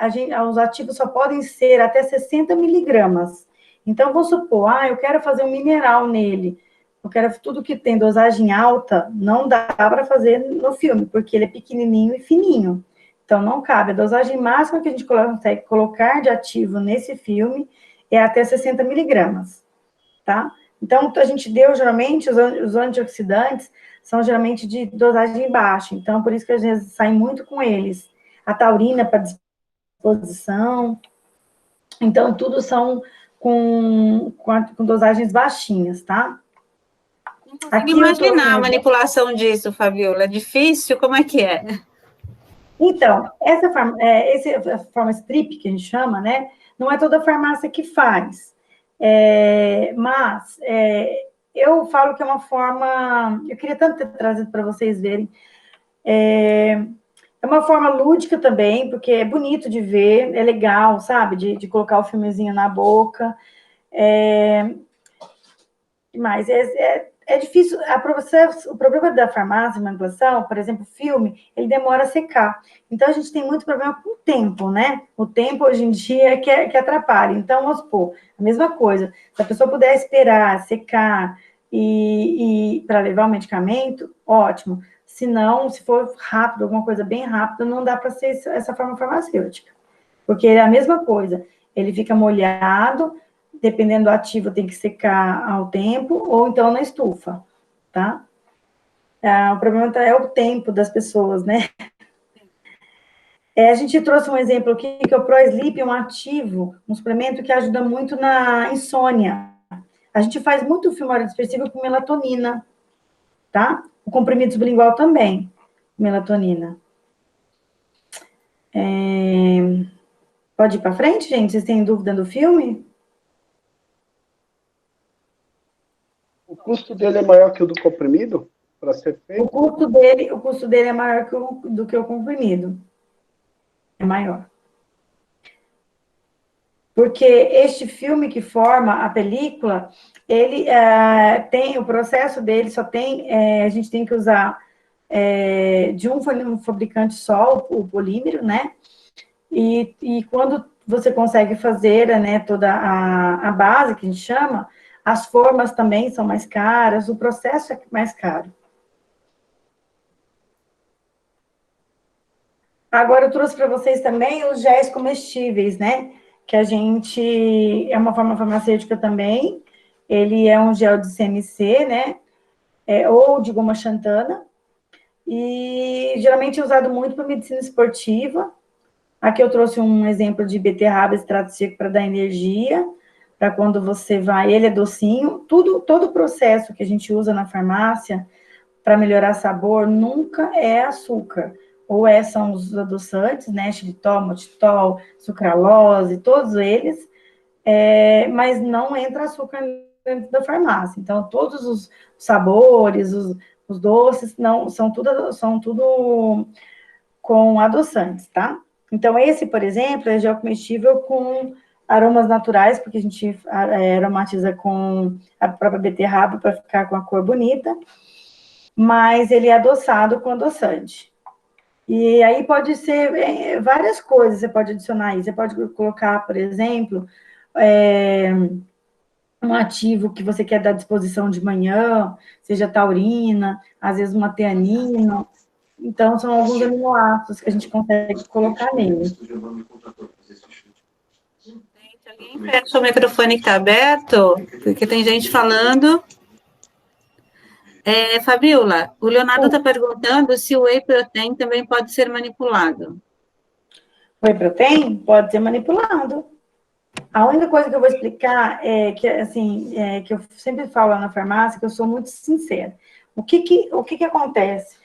os ativos só podem ser até 60 miligramas. Então, vamos supor, eu quero fazer um mineral nele, eu quero tudo que tem dosagem alta, não dá para fazer no filme, porque ele é pequenininho e fininho. Então, não cabe. A dosagem máxima que a gente consegue colocar de ativo nesse filme é até 60 miligramas, tá? Então, a gente deu, geralmente, os antioxidantes são geralmente de dosagem baixa. Então, por isso que às vezes sai muito com eles. A taurina para disposição. Então, tudo são com dosagens baixinhas, tá? Não consigo imaginar a manipulação disso, Fabiola. É difícil? Como é que é? Então, essa forma strip, que a gente chama, né? Não é toda farmácia que faz. Mas eu falo que é uma forma... Eu queria tanto ter trazido para vocês verem. É uma forma lúdica também, porque é bonito de ver, é legal, sabe? De colocar o filmezinho na boca. Mas é difícil. O problema da farmácia, manipulação, por exemplo, filme, ele demora a secar. Então, a gente tem muito problema com o tempo, né? O tempo, hoje em dia, que atrapalha. Então, vamos supor, a mesma coisa. Se a pessoa puder esperar, secar e para levar o medicamento, ótimo. Se não, se for rápido, alguma coisa bem rápida, não dá para ser essa forma farmacêutica. Porque é a mesma coisa. Ele fica molhado, dependendo do ativo, tem que secar ao tempo, ou então na estufa, tá? O problema é o tempo das pessoas, né? A gente trouxe um exemplo aqui, que é o ProSleep, um ativo, um suplemento que ajuda muito na insônia. A gente faz muito filme expressivo com melatonina, tá? O comprimido sublingual também, melatonina. Pode ir para frente, gente? Vocês têm dúvida do filme? O custo dele é maior que o do comprimido para ser feito? O custo dele é maior do que o comprimido. É maior. Porque este filme que forma a película, ele tem o processo dele, a gente tem que usar de um fabricante só, o polímero, né? E quando você consegue fazer, né, toda a base, que a gente chama, as formas também são mais caras, o processo é mais caro. Agora, eu trouxe para vocês também os géis comestíveis, né? Que a gente... É uma forma farmacêutica também. Ele é um gel de CMC, né? Ou de goma xantana. E geralmente é usado muito para medicina esportiva. Aqui eu trouxe um exemplo de beterraba extrato seco para dar energia, para quando você vai... Ele é docinho. Todo o processo que a gente usa na farmácia para melhorar sabor nunca é açúcar. Ou são os adoçantes, né, xilitol, maltitol, sucralose, todos eles, mas não entra açúcar dentro da farmácia. Então, todos os sabores, os doces, não, são tudo com adoçantes, tá? Então, esse, por exemplo, é gel comestível com aromas naturais, porque a gente aromatiza com a própria beterraba para ficar com a cor bonita, mas ele é adoçado com adoçante. E aí pode ser várias coisas, você pode adicionar aí. Você pode colocar, por exemplo, um ativo que você quer dar disposição de manhã, seja taurina, às vezes uma teanina. Então, são alguns aminoácidos que a gente consegue colocar nele. Alguém fecha o microfone que está aberto, porque tem gente falando. Fabiola, o Leonardo está perguntando se o whey protein também pode ser manipulado. O whey protein pode ser manipulado. A única coisa que eu vou explicar é que, assim, que eu sempre falo lá na farmácia, que eu sou muito sincera. O que acontece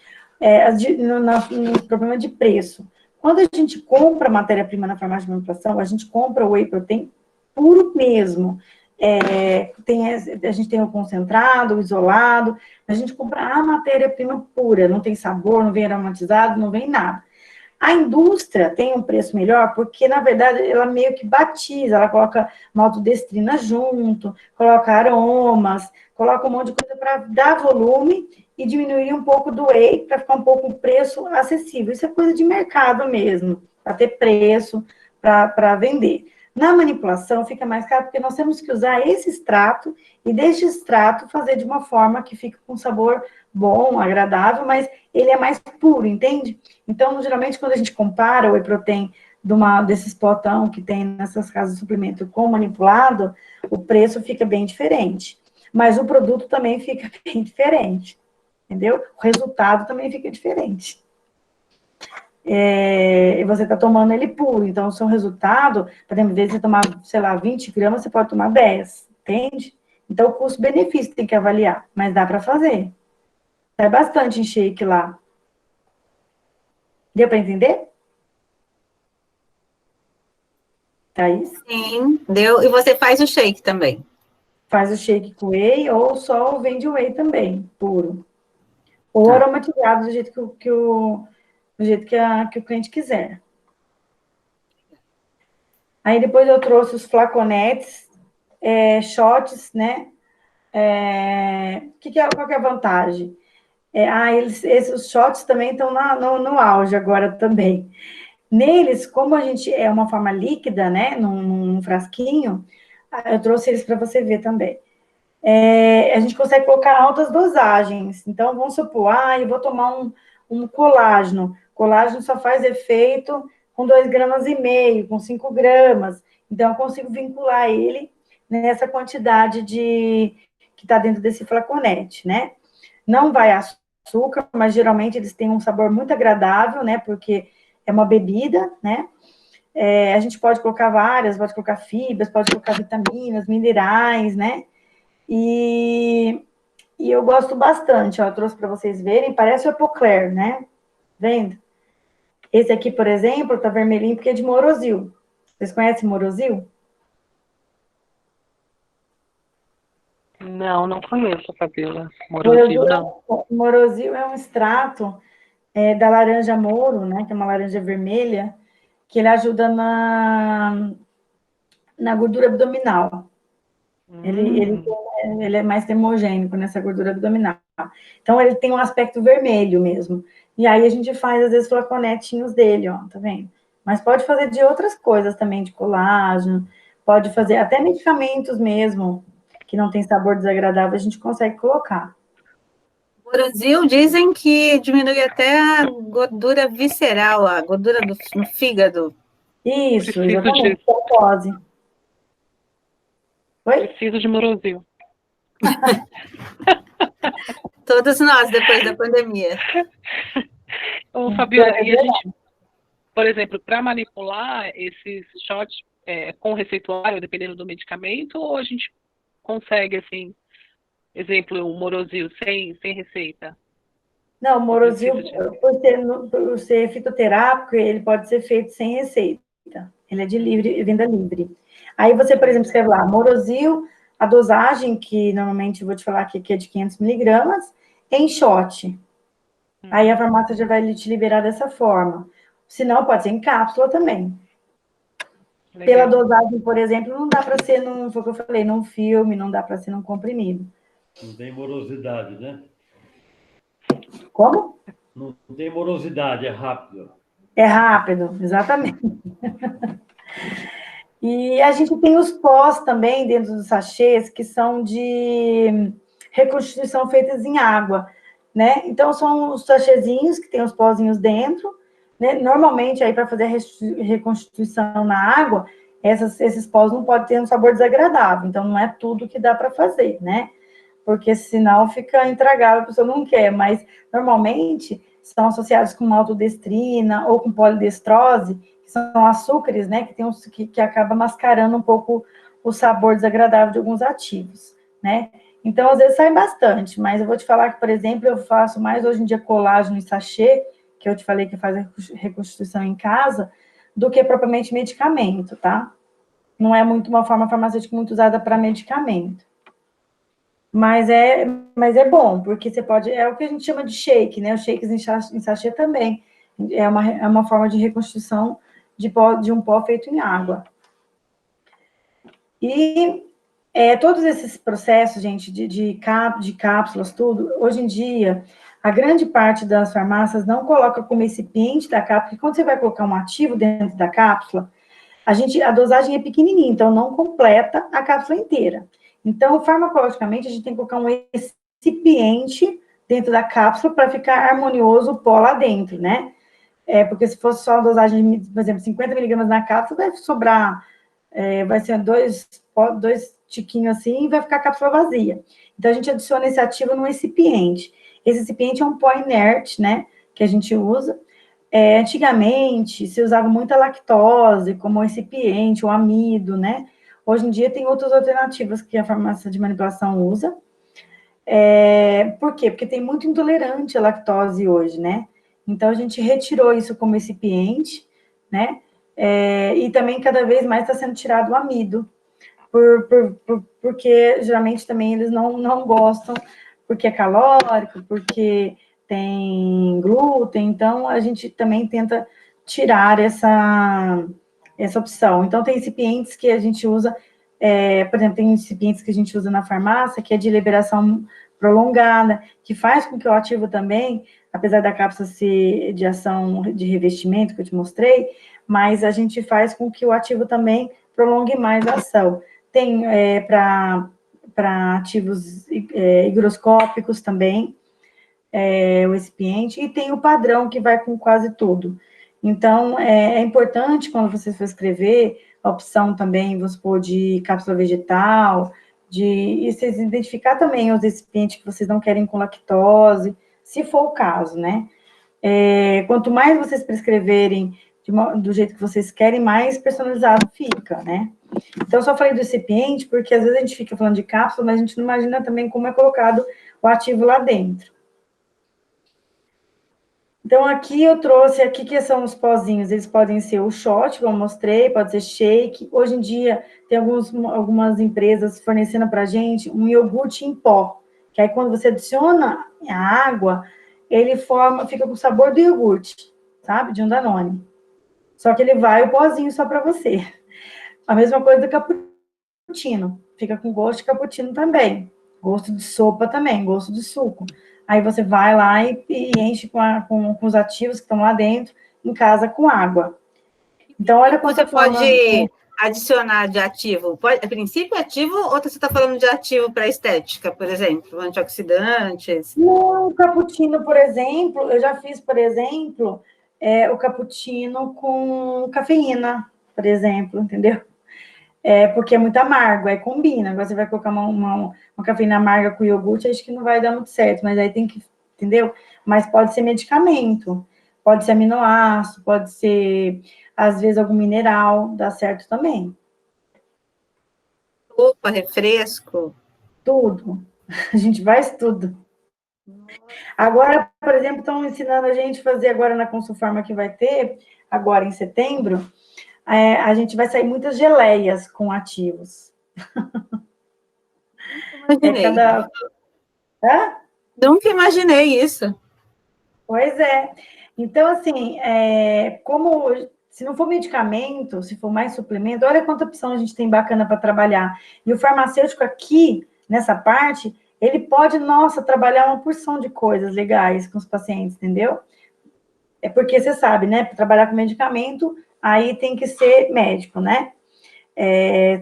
no problema de preço? Quando a gente compra matéria-prima na farmácia de manipulação, a gente compra o whey protein puro mesmo. A gente tem o concentrado, o isolado, a gente compra a matéria-prima pura, não tem sabor, não vem aromatizado, não vem nada. A indústria tem um preço melhor porque, na verdade, ela meio que batiza, ela coloca maltodestrina junto, coloca aromas, coloca um monte de coisa para dar volume e diminuir um pouco do whey para ficar um pouco o preço acessível. Isso é coisa de mercado mesmo, para ter preço, para vender. Na manipulação fica mais caro porque nós temos que usar esse extrato e deste extrato fazer de uma forma que fique com sabor bom, agradável, mas ele é mais puro, entende? Então, geralmente, quando a gente compara o whey protein desses potão que tem nessas casas de suplemento com manipulado, o preço fica bem diferente. Mas o produto também fica bem diferente, entendeu? O resultado também fica diferente. E você está tomando ele puro, então o seu resultado, por exemplo, em vez de você tomar, sei lá, 20 gramas, você pode tomar 10, entende? Então, o custo-benefício tem que avaliar, mas dá para fazer. Sai bastante em shake lá. Deu para entender? Thaís? Sim, deu. E você faz o shake também? Faz o shake com whey ou só vende whey também, puro. Ou Tá. aromatizado do jeito que o cliente quiser. Aí depois eu trouxe os flaconetes, shots, né? Qual que é a vantagem? Esses shots também estão no auge agora também. Neles, como a gente é uma forma líquida, né? Num frasquinho, eu trouxe eles para você ver também. A gente consegue colocar altas dosagens. Então, vamos supor, eu vou tomar um colágeno. Colágeno só faz efeito com 2,5 gramas, com 5 gramas. Então, eu consigo vincular ele nessa quantidade que está dentro desse flaconete, né? Não vai açúcar, mas geralmente eles têm um sabor muito agradável, né? Porque é uma bebida, né? A gente pode colocar pode colocar fibras, pode colocar vitaminas, minerais, né? E eu gosto bastante, ó, eu trouxe para vocês verem, parece o Epocler, né? Vendo? Esse aqui, por exemplo, tá vermelhinho porque é de Morosil. Vocês conhecem Morosil? Não conheço, Fabiola. Morosil, não. Morosil é um extrato da laranja moro, né? Que é uma laranja vermelha, que ele ajuda na gordura abdominal. Ele é mais termogênico nessa gordura abdominal. Então, ele tem um aspecto vermelho mesmo. E aí, a gente faz, às vezes, flaconetinhos dele, ó, tá vendo? Mas pode fazer de outras coisas também, de colágeno, pode fazer até medicamentos mesmo, que não tem sabor desagradável, a gente consegue colocar. No Brasil, dizem que diminui até a gordura visceral, a gordura no fígado. Isso, exatamente, glicose. Oi? Preciso de Morosil. Todos nós, depois da pandemia. Ô, Fabiola, e a gente, por exemplo, para manipular esses shots com receituário, dependendo do medicamento, ou a gente consegue, assim, exemplo, o Morosil sem receita? Não, o Morosil, por ser fitoterápico, ele pode ser feito sem receita. Ele é de venda livre. Aí você, por exemplo, escreve lá, Morosil, a dosagem, que normalmente eu vou te falar aqui, que é de 500 miligramas, em shot. Aí a farmácia já vai te liberar dessa forma. Se não, pode ser em cápsula também. Legal. Pela dosagem, por exemplo, não dá para ser, foi o que eu falei, num filme, não dá para ser num comprimido. Não tem morosidade, né? Como? Não tem morosidade, é rápido. É rápido, exatamente. E a gente tem os pós também dentro dos sachês, que são de reconstituição feitas em água, né? Então, são os sachêzinhos que tem os pozinhos dentro, né? Normalmente, aí, para fazer a reconstituição na água, esses pós não podem ter um sabor desagradável, então não é tudo que dá para fazer, né? Porque senão fica intragável, a pessoa não quer, mas normalmente são associados com maltodestrina ou com polidestrose, que são açúcares, né, que acaba mascarando um pouco o sabor desagradável de alguns ativos, né? Então, às vezes sai bastante, mas eu vou te falar que, por exemplo, eu faço mais hoje em dia colágeno em sachê, que eu te falei que faz a reconstituição em casa, do que propriamente medicamento, tá? Não é muito uma forma farmacêutica muito usada para medicamento. Mas é bom, porque você pode... É o que a gente chama de shake, né? Os shakes em sachê também. É uma forma de reconstituição de um pó feito em água. E todos esses processos, gente, de cápsulas, tudo, hoje em dia, a grande parte das farmácias não coloca como recipiente da cápsula, porque quando você vai colocar um ativo dentro da cápsula, a dosagem é pequenininha, então não completa a cápsula inteira. Então, farmacologicamente, a gente tem que colocar um recipiente dentro da cápsula para ficar harmonioso o pó lá dentro, né? Porque se fosse só a dosagem, por exemplo, 50 miligramas na cápsula, vai sobrar, vai ser dois tiquinhos assim, e vai ficar a cápsula vazia. Então, a gente adiciona esse ativo no recipiente. Esse recipiente é um pó inerte, né, que a gente usa. Antigamente, se usava muita lactose como recipiente, o amido, né? Hoje em dia, tem outras alternativas que a farmácia de manipulação usa. Por quê? Porque tem muito intolerante à lactose hoje, né? Então, a gente retirou isso como recipiente, né? E também, cada vez mais, está sendo tirado o amido, porque, geralmente, também eles não gostam, porque é calórico, porque tem glúten, então, a gente também tenta tirar essa opção. Então, tem recipientes que a gente usa, por exemplo, tem recipientes que a gente usa na farmácia, que é de liberação prolongada, que faz com que o ativo também, apesar da cápsula ser de ação de revestimento, que eu te mostrei, mas a gente faz com que o ativo também prolongue mais a ação. Tem para ativos higroscópicos também, o recipiente, e tem o padrão que vai com quase tudo. Então, é importante, quando você for escrever, a opção também, vamos supor, de cápsula vegetal, e vocês identificar também os recipientes que vocês não querem com lactose, se for o caso, né? Quanto mais vocês prescreverem do jeito que vocês querem, mais personalizado fica, né? Então, eu só falei do recipiente, porque às vezes a gente fica falando de cápsula, mas a gente não imagina também como é colocado o ativo lá dentro. Então, aqui eu trouxe, aqui que são os pozinhos, eles podem ser o shot, como eu mostrei, pode ser shake. Hoje em dia, tem algumas empresas fornecendo para a gente um iogurte em pó, que aí quando você adiciona a água, ele fica com o sabor do iogurte, sabe? De um Danone. Só que ele vai o pozinho só para você. A mesma coisa do cappuccino, fica com gosto de cappuccino também, gosto de sopa também, gosto de suco. Aí você vai lá e enche com os ativos que estão lá dentro, em casa, com água. Então, olha quanto você pode adicionar de ativo. A princípio, ativo, ou você está falando de ativo para estética, por exemplo, antioxidantes? No cappuccino, por exemplo, eu já fiz, por exemplo, o cappuccino com cafeína, por exemplo, entendeu? Porque é muito amargo, aí combina. Agora você vai colocar uma cafeína amarga com iogurte, acho que não vai dar muito certo, mas aí tem que, entendeu? Mas pode ser medicamento, pode ser aminoácido, pode ser, às vezes, algum mineral, dá certo também. Opa, refresco. Tudo. A gente faz tudo. Agora, por exemplo, estão ensinando a gente a fazer agora na Consulfarma que vai ter, agora em setembro, a gente vai sair muitas geleias com ativos. Imaginei. Hã? Nunca imaginei isso. Pois é. Então, assim, como se não for medicamento, se for mais suplemento, olha quanta opção a gente tem bacana para trabalhar. E o farmacêutico aqui, nessa parte, ele pode, trabalhar uma porção de coisas legais com os pacientes, entendeu? Porque você sabe, né? Para trabalhar com medicamento, aí tem que ser médico, né?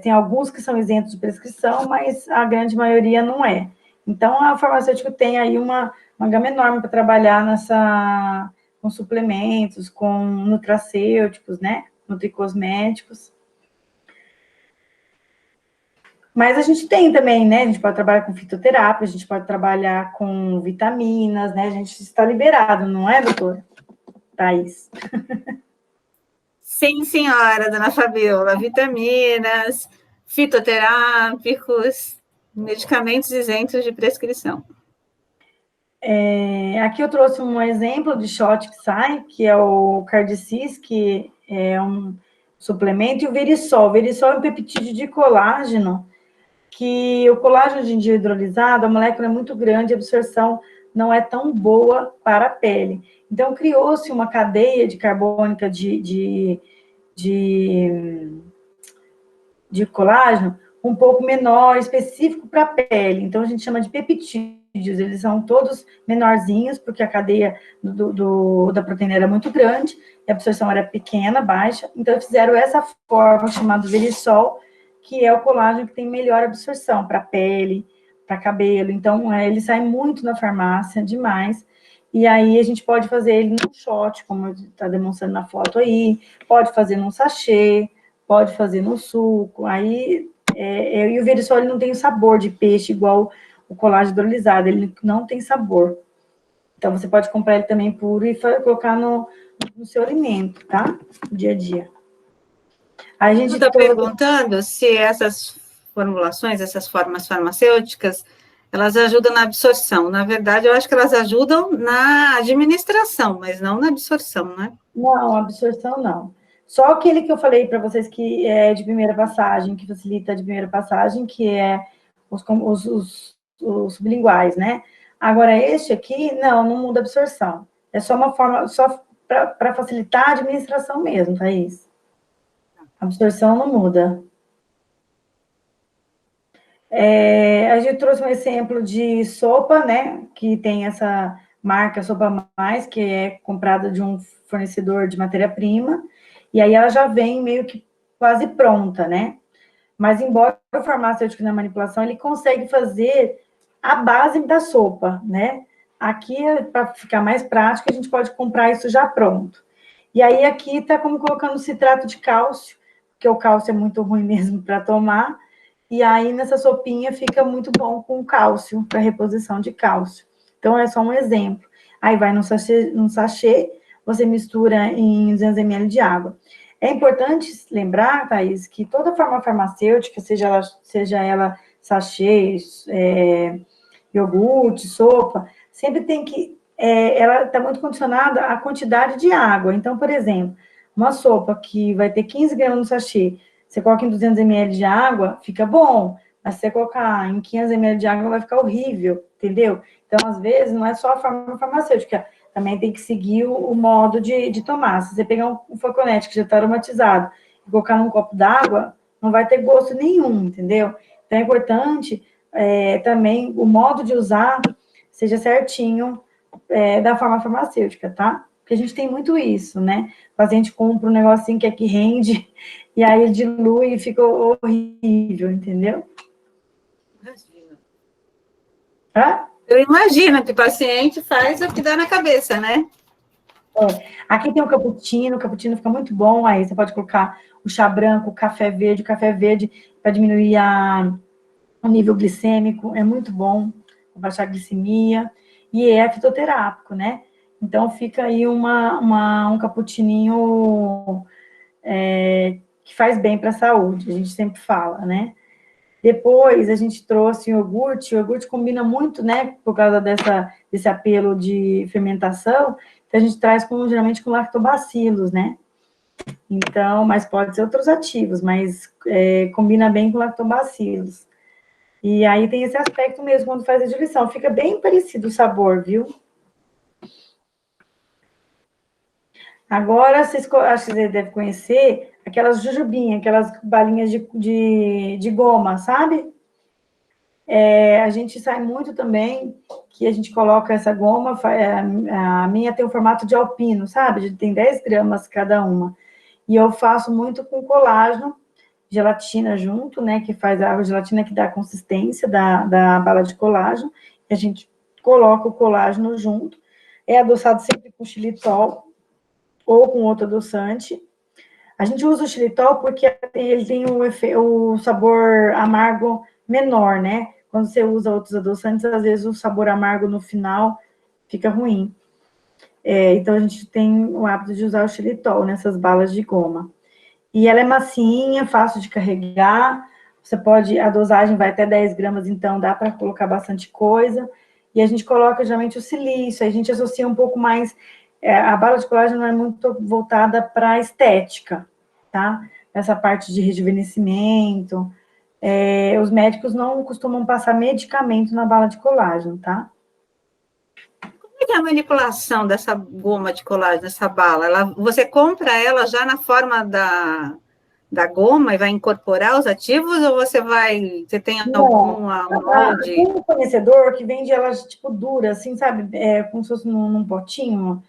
Tem alguns que são isentos de prescrição, mas a grande maioria não é. Então, a farmacêutica tem aí uma gama enorme para trabalhar com suplementos, com nutracêuticos, né? Nutricosméticos. Mas a gente tem também, né? A gente pode trabalhar com fitoterapia, a gente pode trabalhar com vitaminas, né? A gente está liberado, não é, doutora Thaís? Sim, senhora, dona Fabiola. Vitaminas, fitoterápicos, medicamentos isentos de prescrição. Aqui eu trouxe um exemplo de shot que sai, que é o Cardicis, que é um suplemento, e o Verisol. O Verisol é um peptídeo de colágeno, que o colágeno hoje em dia hidrolisado, a molécula é muito grande, a absorção não é tão boa para a pele. Então, criou-se uma cadeia de carbônica de colágeno um pouco menor, específico para a pele. Então, a gente chama de peptídeos. Eles são todos menorzinhos, porque a cadeia da proteína era muito grande, e a absorção era pequena, baixa. Então, fizeram essa forma chamada Verisol, que é o colágeno que tem melhor absorção para a pele, para cabelo. Então, ele sai muito na farmácia, demais. E aí, a gente pode fazer ele num shot, como está demonstrando na foto aí, pode fazer num sachê, pode fazer no suco. Aí, e o Verisol ele não tem o sabor de peixe igual o colágeno hidrolisado, ele não tem sabor. Então, você pode comprar ele também puro e colocar no seu alimento, tá? No dia a dia. A gente está perguntando se essas formulações, essas formas farmacêuticas, elas ajudam na absorção. Na verdade, eu acho que elas ajudam na administração, mas não na absorção, né? Não, absorção não. Só aquele que eu falei para vocês que é de primeira passagem, que facilita de primeira passagem, que é os sublinguais, né? Agora, este aqui, não muda a absorção. É só uma forma, só para facilitar a administração mesmo, Thaís. A absorção não muda. A gente trouxe um exemplo de sopa, né? Que tem essa marca Sopa Mais, que é comprada de um fornecedor de matéria-prima, e aí ela já vem meio que quase pronta, né? Mas embora o farmacêutico na manipulação, ele consegue fazer a base da sopa, né? Aqui, para ficar mais prático, a gente pode comprar isso já pronto. E aí, aqui está como colocando citrato de cálcio, porque o cálcio é muito ruim mesmo para tomar, e aí nessa sopinha fica muito bom com cálcio, para reposição de cálcio. Então, é só um exemplo. Aí vai num sachê, você mistura em 200 ml de água. É importante lembrar, Thaís, que toda forma farmacêutica, seja ela sachê, iogurte, sopa, sempre tem que... ela está muito condicionada à quantidade de água. Então, por exemplo, uma sopa que vai ter 15 gramas no sachê, você coloca em 200 ml de água, fica bom. Mas se você colocar em 500 ml de água, vai ficar horrível, entendeu? Então, às vezes, não é só a forma farmacêutica, também tem que seguir o modo de tomar. Se você pegar um flaconete que já está aromatizado e colocar num copo d'água, não vai ter gosto nenhum, entendeu? Então, é importante também o modo de usar seja certinho da forma farmacêutica, tá? Porque a gente tem muito isso, né? O paciente compra um negocinho que é que rende, e aí ele dilui e fica horrível, entendeu? Imagina. Hã? Eu imagino que o paciente faz o que dá na cabeça, né? Aqui tem o cappuccino fica muito bom, aí você pode colocar o chá branco, o café verde para diminuir o nível glicêmico, é muito bom, para baixar a glicemia, e é fitoterápico, né? Então, fica aí um cappuccininho que faz bem para a saúde, a gente sempre fala, né? Depois, a gente trouxe o iogurte combina muito, né, por causa desse apelo de fermentação, que a gente traz geralmente com lactobacilos, né? Então, mas pode ser outros ativos, mas combina bem com lactobacilos. E aí tem esse aspecto mesmo, quando faz a diluição, fica bem parecido o sabor, viu? Agora, acho que você deve conhecer aquelas jujubinhas, aquelas balinhas de goma, sabe? A gente sai muito também, que a gente coloca essa goma, a minha tem o formato de alpino, sabe? Tem 10 gramas cada uma. E eu faço muito com colágeno, gelatina junto, né? Que faz a gelatina que dá a consistência da bala de colágeno. E a gente coloca o colágeno junto. É adoçado sempre com xilitol ou com outro adoçante. A gente usa o xilitol porque ele tem o sabor amargo menor, né? Quando você usa outros adoçantes, às vezes o sabor amargo no final fica ruim. Então, a gente tem o hábito de usar o xilitol nessas balas de goma. E ela é massinha, fácil de carregar. A dosagem vai até 10 gramas, então dá para colocar bastante coisa. e a gente coloca geralmente o silício, a gente associa um pouco mais, a bala de colágeno não é muito voltada para a estética, tá? Essa parte de rejuvenescimento, os médicos não costumam passar medicamento na bala de colágeno, tá? Como é que é a manipulação dessa goma de colágeno, dessa bala? Você compra ela já na forma da goma e vai incorporar os ativos, ou você tem alguma molde? Tem um fornecedor que vende elas, tipo, dura, assim, sabe? Como se fosse num potinho,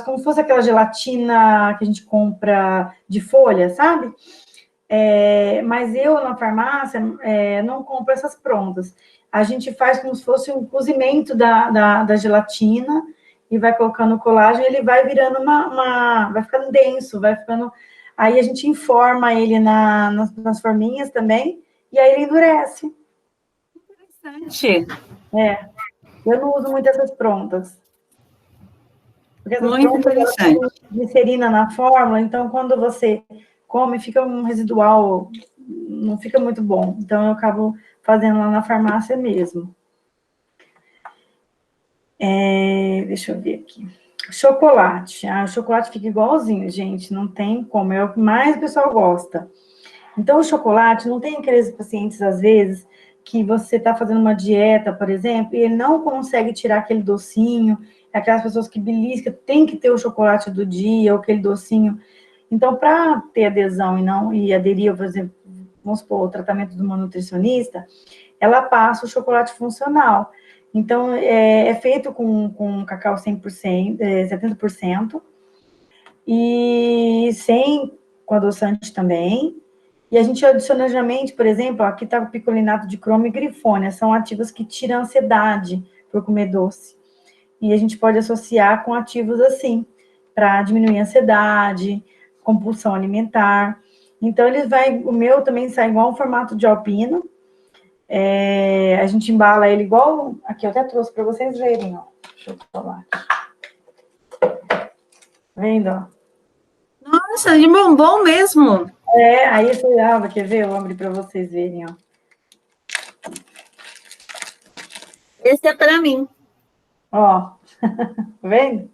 como se fosse aquela gelatina que a gente compra de folha, sabe? Mas eu, na farmácia, não compro essas prontas. A gente faz como se fosse um cozimento da gelatina e vai colocando o colágeno, ele vai virando vai ficando denso, vai ficando... Aí a gente informa ele nas forminhas também, e aí ele endurece. Interessante. Eu não uso muito essas prontas. Porque essas Muito prontas, elas interessante. têm glicerina na fórmula, então quando você come, fica um residual, não fica muito bom. Então eu acabo fazendo lá na farmácia mesmo. Deixa eu ver aqui. Chocolate. O chocolate fica igualzinho, gente, não tem como. É o que mais o pessoal gosta. Então, o chocolate, não tem aqueles pacientes, às vezes, que você está fazendo uma dieta, por exemplo, e ele não consegue tirar aquele docinho, aquelas pessoas que beliscam, tem que ter o chocolate do dia, ou aquele docinho. Então, para ter adesão e aderir, por exemplo, vamos supor, o tratamento de uma nutricionista, ela passa o chocolate funcional. Então, é feito com cacau 100%, 70%, e com adoçante também. E a gente adiciona geralmente, por exemplo, aqui está o picolinato de cromo e grifônia, são ativos que tiram ansiedade por comer doce. E a gente pode associar com ativos assim, para diminuir a ansiedade, compulsão alimentar. Então, o meu também sai igual um formato de alpino. A gente embala ele igual... Aqui, eu até trouxe para vocês verem, ó. Deixa eu falar. Tá vendo, ó? Nossa, de bombom mesmo. Aí você quer ver? Eu abro para vocês verem, ó. Esse é para mim. Ó, tá vendo?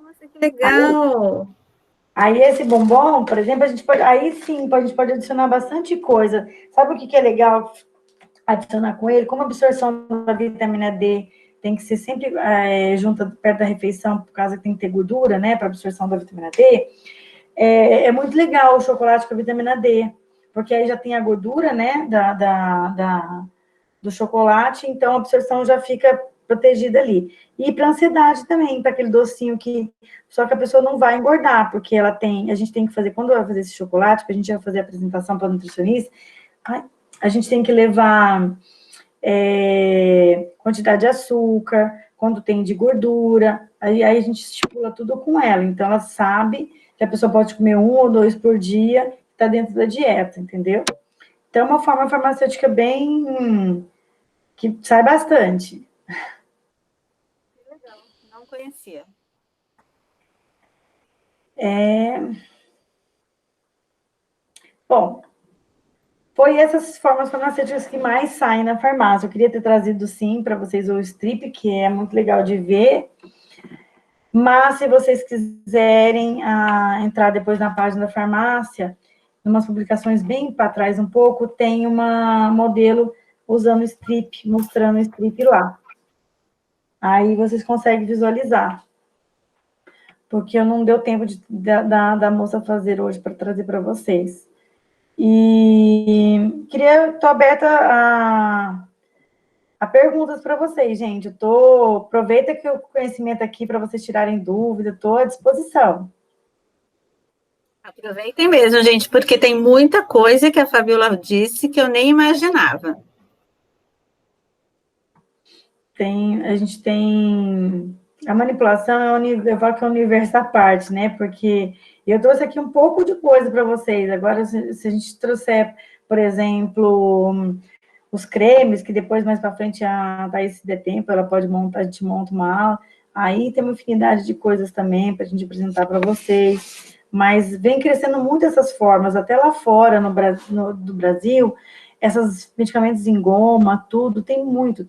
Nossa, que legal. Aí esse bombom, por exemplo, a gente pode adicionar bastante coisa. Sabe o que é legal adicionar com ele? Como a absorção da vitamina D tem que ser sempre junta perto da refeição, por causa que tem que ter gordura, né, para absorção da vitamina D, é muito legal o chocolate com a vitamina D, porque aí já tem a gordura, né, do chocolate, então a absorção já fica protegida ali. E para ansiedade também, para aquele docinho só que a pessoa não vai engordar, porque a gente tem que fazer, quando vai fazer esse chocolate, que a gente vai fazer a apresentação para o nutricionista, a gente tem que levar quantidade de açúcar, quando tem de gordura, aí a gente estipula tudo com ela, então ela sabe que a pessoa pode comer 1 ou 2 por dia, está dentro da dieta, entendeu? Então, é uma forma farmacêutica que sai bastante. Legal, não conhecia. Bom, foi essas formas farmacêuticas que mais saem na farmácia. Eu queria ter trazido, sim, para vocês o strip, que é muito legal de ver. Mas, se vocês quiserem entrar depois na página da farmácia, em umas publicações bem para trás um pouco, tem uma modelo usando strip, mostrando o strip lá. Aí vocês conseguem visualizar. Porque não deu tempo da moça fazer hoje para trazer para vocês. E estou aberta a perguntas para vocês, gente. Aproveita que o conhecimento aqui para vocês tirarem dúvida, estou à disposição. Aproveitem mesmo, gente, porque tem muita coisa que a Fabiola disse que eu nem imaginava. A gente tem... A manipulação eu falo que é um universo à parte, né? Porque eu trouxe aqui um pouco de coisa para vocês. Agora, se a gente trouxer, por exemplo, os cremes, que depois, mais para frente, a Thaís, se der tempo, ela pode montar, a gente monta uma aula. Aí tem uma infinidade de coisas também para a gente apresentar para vocês. Mas vem crescendo muito essas formas, até lá fora do Brasil, Esses medicamentos em goma, tudo, tem muitos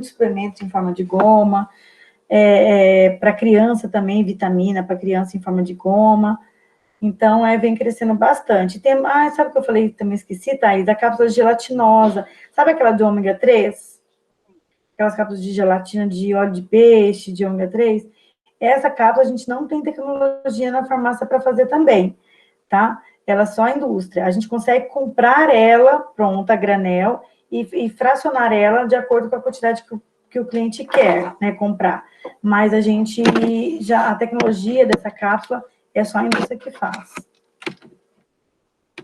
suplementos em forma de goma, para criança também, vitamina para criança em forma de goma. Então, vem crescendo bastante. Sabe o que eu falei, também esqueci, Thaís? A cápsula gelatinosa. Sabe aquela de ômega 3? Aquelas cápsulas de gelatina de óleo de peixe, de ômega 3? Essa cápsula a gente não tem tecnologia na farmácia para fazer também, tá? Ela é só a indústria. A gente consegue comprar ela pronta, a granel, e fracionar ela de acordo com a quantidade que o cliente quer, né, comprar. Mas a tecnologia dessa cápsula é só a indústria que faz.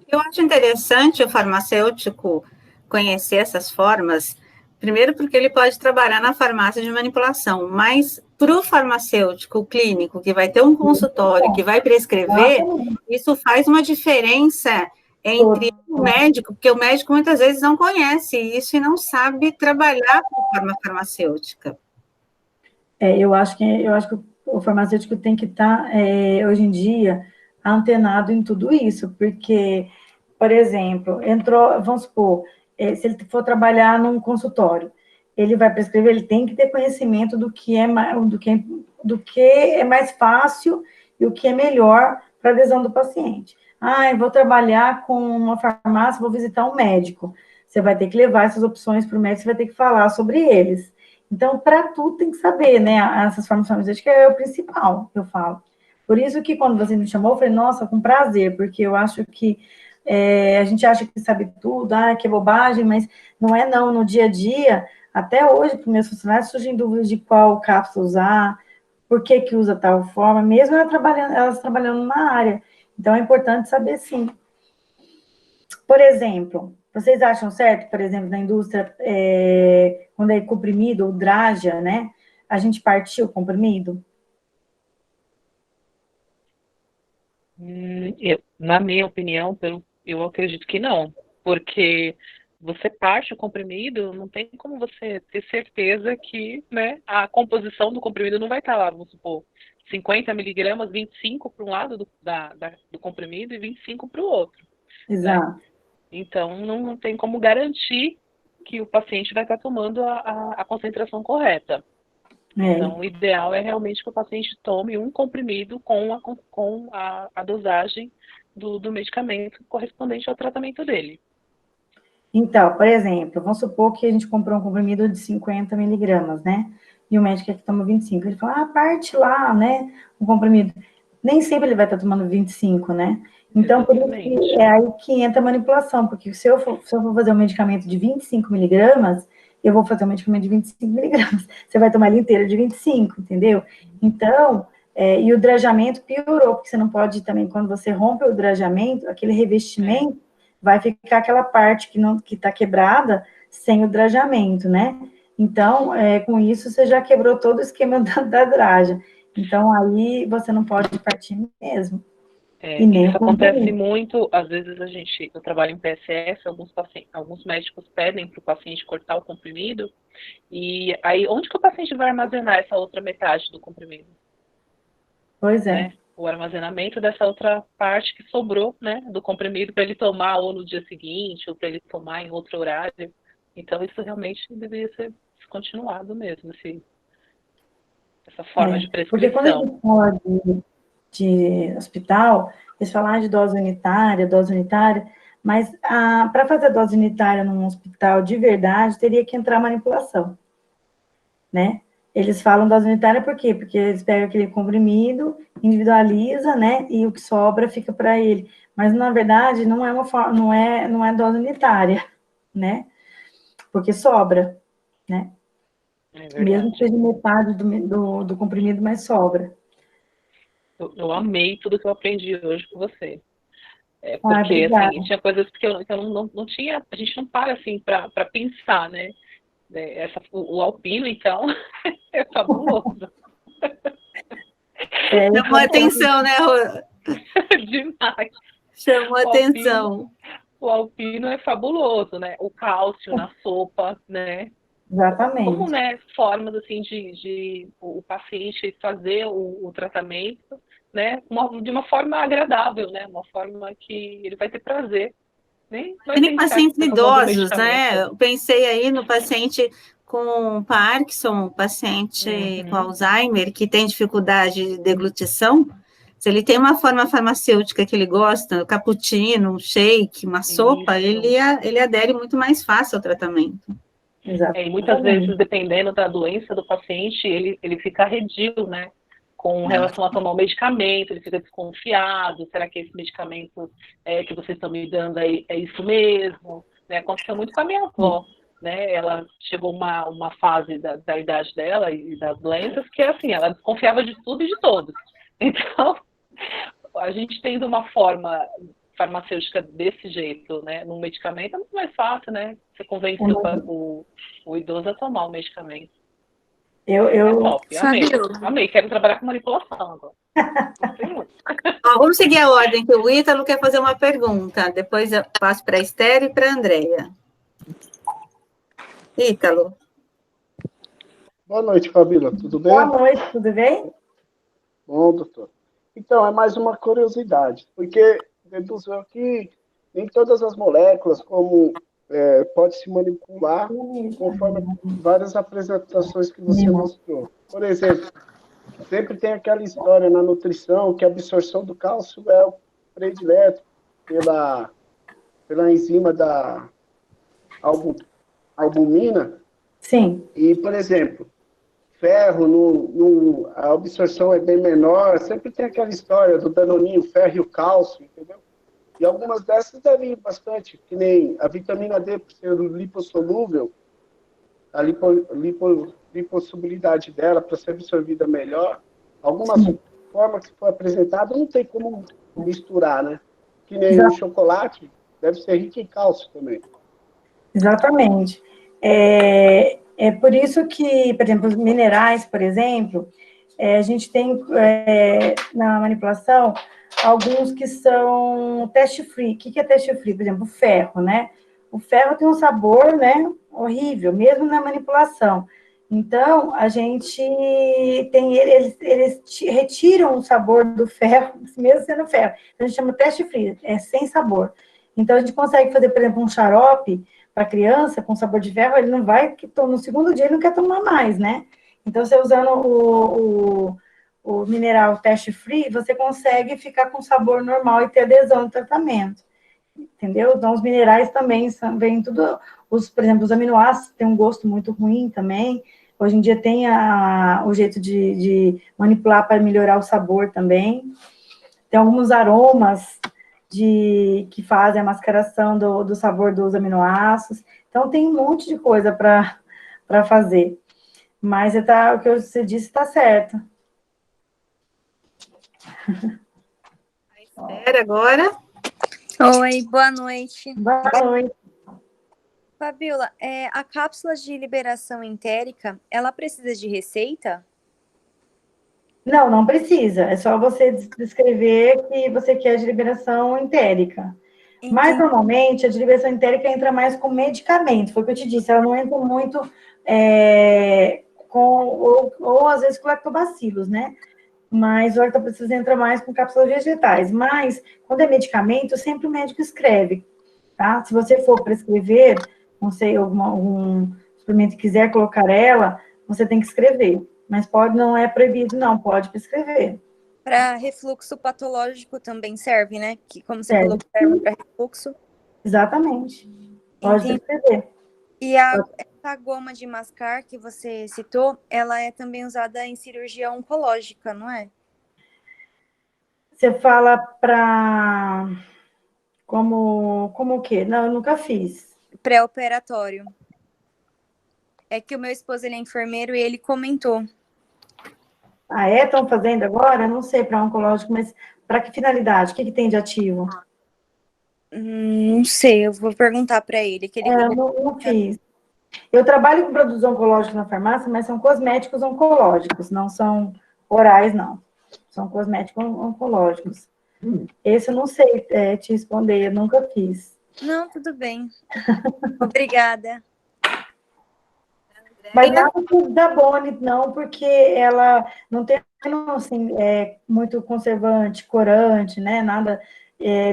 Eu acho interessante o farmacêutico conhecer essas formas, primeiro porque ele pode trabalhar na farmácia de manipulação, mas para o farmacêutico o clínico, que vai ter um consultório, que vai prescrever, isso faz uma diferença entre o médico, porque o médico muitas vezes não conhece isso e não sabe trabalhar com forma farmacêutica. Eu acho que o farmacêutico tem que estar, hoje em dia, antenado em tudo isso, porque, por exemplo, vamos supor, se ele for trabalhar num consultório, ele vai prescrever, ele tem que ter conhecimento do que é mais fácil e o que é melhor para a adesão do paciente. Eu vou trabalhar com uma farmácia, vou visitar um médico. Você vai ter que levar essas opções para o médico, você vai ter que falar sobre eles. Então, para tudo tem que saber, né? Essas formas farmacêuticas é o principal, eu falo. Por isso que quando você me chamou, eu falei, nossa, com prazer, porque eu acho que a gente acha que sabe tudo, que é bobagem, mas não é não. No dia a dia, até hoje, para os meus funcionários, surgem dúvidas de qual cápsula usar, por que usa tal forma, mesmo elas trabalhando na área. Então, é importante saber, sim. Por exemplo, vocês acham certo, por exemplo, na indústria, quando é comprimido, ou Draja, né? A gente partiu o comprimido? Na minha opinião, eu acredito que não, porque você parte o comprimido, não tem como você ter certeza que, né, a composição do comprimido não vai estar lá, vamos supor, 50 miligramas, 25 para um lado do comprimido e 25 para o outro. Exato. Né? Então, não tem como garantir que o paciente vai estar tomando a concentração correta. Então, o ideal é realmente que o paciente tome um comprimido com a dosagem do medicamento correspondente ao tratamento dele. Então, por exemplo, vamos supor que a gente comprou um comprimido de 50 miligramas, né? E o médico quer que toma 25. Ele fala, parte lá, né? O comprimido. Nem sempre ele vai estar tomando 25, né? Então, por isso que é aí que entra a manipulação, porque se eu for fazer um medicamento de 25 miligramas, eu vou fazer um medicamento de 25 miligramas. Você vai tomar ele inteiro de 25, entendeu? Então, e o drajamento piorou, porque você não pode também, quando você rompe o drajamento, aquele revestimento, vai ficar aquela parte que está quebrada sem o drajamento, né? Então, com isso, você já quebrou todo o esquema da draja. Então, aí você não pode partir mesmo. Isso acontece muito, às vezes eu trabalho em PSF, alguns médicos pedem para o paciente cortar o comprimido, e aí onde que o paciente vai armazenar essa outra metade do comprimido? Pois é. Né? O armazenamento dessa outra parte que sobrou, né, do comprimido para ele tomar ou no dia seguinte, ou para ele tomar em outro horário. Então, isso realmente deveria ser descontinuado mesmo, essa forma de prescrição. Porque quando a gente fala de hospital, eles falam de dose unitária, mas para fazer dose unitária num hospital de verdade, teria que entrar manipulação, né? Eles falam dose unitária por quê? Porque eles pegam aquele comprimido, individualiza, né? E o que sobra fica para ele. Mas, na verdade, não é dose unitária, né? Porque sobra, né? Mesmo que seja metade do comprimido, mas sobra. Eu amei tudo que eu aprendi hoje com você. Porque, assim, tinha coisas que eu não tinha, a gente não para, assim, para pensar, né? O alpino, então, é fabuloso. Chamou atenção, né, Rô? Demais. Chamou atenção. O alpino é fabuloso, né? O cálcio na sopa, né? Exatamente. Como, né, formas, assim, de o paciente fazer o tratamento, né? De uma forma agradável, né? Uma forma que ele vai ter prazer Nem Tem pacientes idosos, medicamento. né? Eu pensei aí no paciente com Parkinson, paciente com Alzheimer, que tem dificuldade de deglutição. Se ele tem uma forma farmacêutica que ele gosta, cappuccino, um shake, uma sopa, ele adere muito mais fácil ao tratamento. E muitas vezes, dependendo da doença do paciente, ele fica arredio, né? Com relação a tomar o medicamento, ele fica desconfiado, será que esse medicamento que vocês estão me dando aí é isso mesmo? Né? Aconteceu muito com a minha avó, né? Ela chegou uma fase da idade dela e das doenças que, assim, ela desconfiava de tudo e de todos. Então, a gente tendo uma forma farmacêutica desse jeito, né? Num medicamento é muito mais fácil, né? Você convence o idoso a tomar o medicamento. Top, amei, quero trabalhar com manipulação agora. Vamos seguir a ordem, que o Ítalo quer fazer uma pergunta, depois eu passo para a Esther e para a Andréia. Ítalo. Boa noite, Fabíola, tudo bem? Boa noite, tudo bem? Bom, doutor. Então, é mais uma curiosidade, porque deduziu que nem todas as moléculas, como pode se manipular conforme várias apresentações que você mostrou. Por exemplo, sempre tem aquela história na nutrição que a absorção do cálcio é o predileto pela enzima da albumina. Sim. E, por exemplo, ferro, a absorção é bem menor, sempre tem aquela história do danoninho, ferro e o cálcio, entendeu? E algumas dessas devem ir bastante, que nem a vitamina D, por ser lipossolúvel, a lipossolubilidade dela, para ser absorvida melhor, algumas formas que foi apresentada não tem como misturar, né? Que nem o chocolate, deve ser rico em cálcio também. Exatamente. É por isso que, por exemplo, os minerais, por exemplo, a gente tem na manipulação alguns que são teste-free. O que é teste-free? Por exemplo, o ferro, né? O ferro tem um sabor, né, horrível, mesmo na manipulação. Então, a gente tem, eles retiram o sabor do ferro, mesmo sendo ferro. Então, a gente chama teste-free, sem sabor. Então, a gente consegue fazer, por exemplo, um xarope para criança com sabor de ferro, ele não vai, no segundo dia ele não quer tomar mais, né? Então, você usando o mineral teste-free, você consegue ficar com sabor normal e ter adesão no tratamento. Entendeu? Então, os minerais também vêm tudo, por exemplo, os aminoácidos têm um gosto muito ruim também. Hoje em dia tem o jeito de manipular para melhorar o sabor também. Tem alguns aromas que fazem a mascaração do sabor dos aminoácidos. Então, tem um monte de coisa para fazer. Mas o que você disse está certo. A Esther agora. Oi, boa noite. Boa noite. Fabíola, a cápsula de liberação entérica, ela precisa de receita? Não precisa. É só você descrever que você quer de liberação entérica. Entendi. Mas, normalmente, a de liberação entérica entra mais com medicamento. Foi o que eu te disse. Ela não entra muito ou às vezes, com lactobacilos, né? Mas o ortopedista entra mais com cápsulas vegetais. Mas, quando é medicamento, sempre o médico escreve, tá? Se você for prescrever, não sei, algum suplemento que quiser colocar ela, você tem que escrever. Mas não é proibido, não, pode prescrever. Para refluxo patológico também serve, né? Que, como você falou, serve para refluxo. Exatamente. Pode prescrever. E essa goma de mascar que você citou, ela é também usada em cirurgia oncológica, não é? Você fala para... Como o quê? Não, eu nunca fiz. Pré-operatório. É que o meu esposo, ele é enfermeiro e ele comentou. Ah, estão fazendo agora? Não sei, para oncológico, mas para que finalidade? O que tem de ativo? Não sei, eu vou perguntar para ele. Que ele não fiz. Eu trabalho com produtos oncológicos na farmácia, mas são cosméticos oncológicos, não são orais, não. São cosméticos oncológicos. Esse eu não sei te responder, eu nunca fiz. Não, tudo bem. Obrigada. Mas nada da Boni, não, porque ela não tem, assim, muito conservante, corante, né? Nada.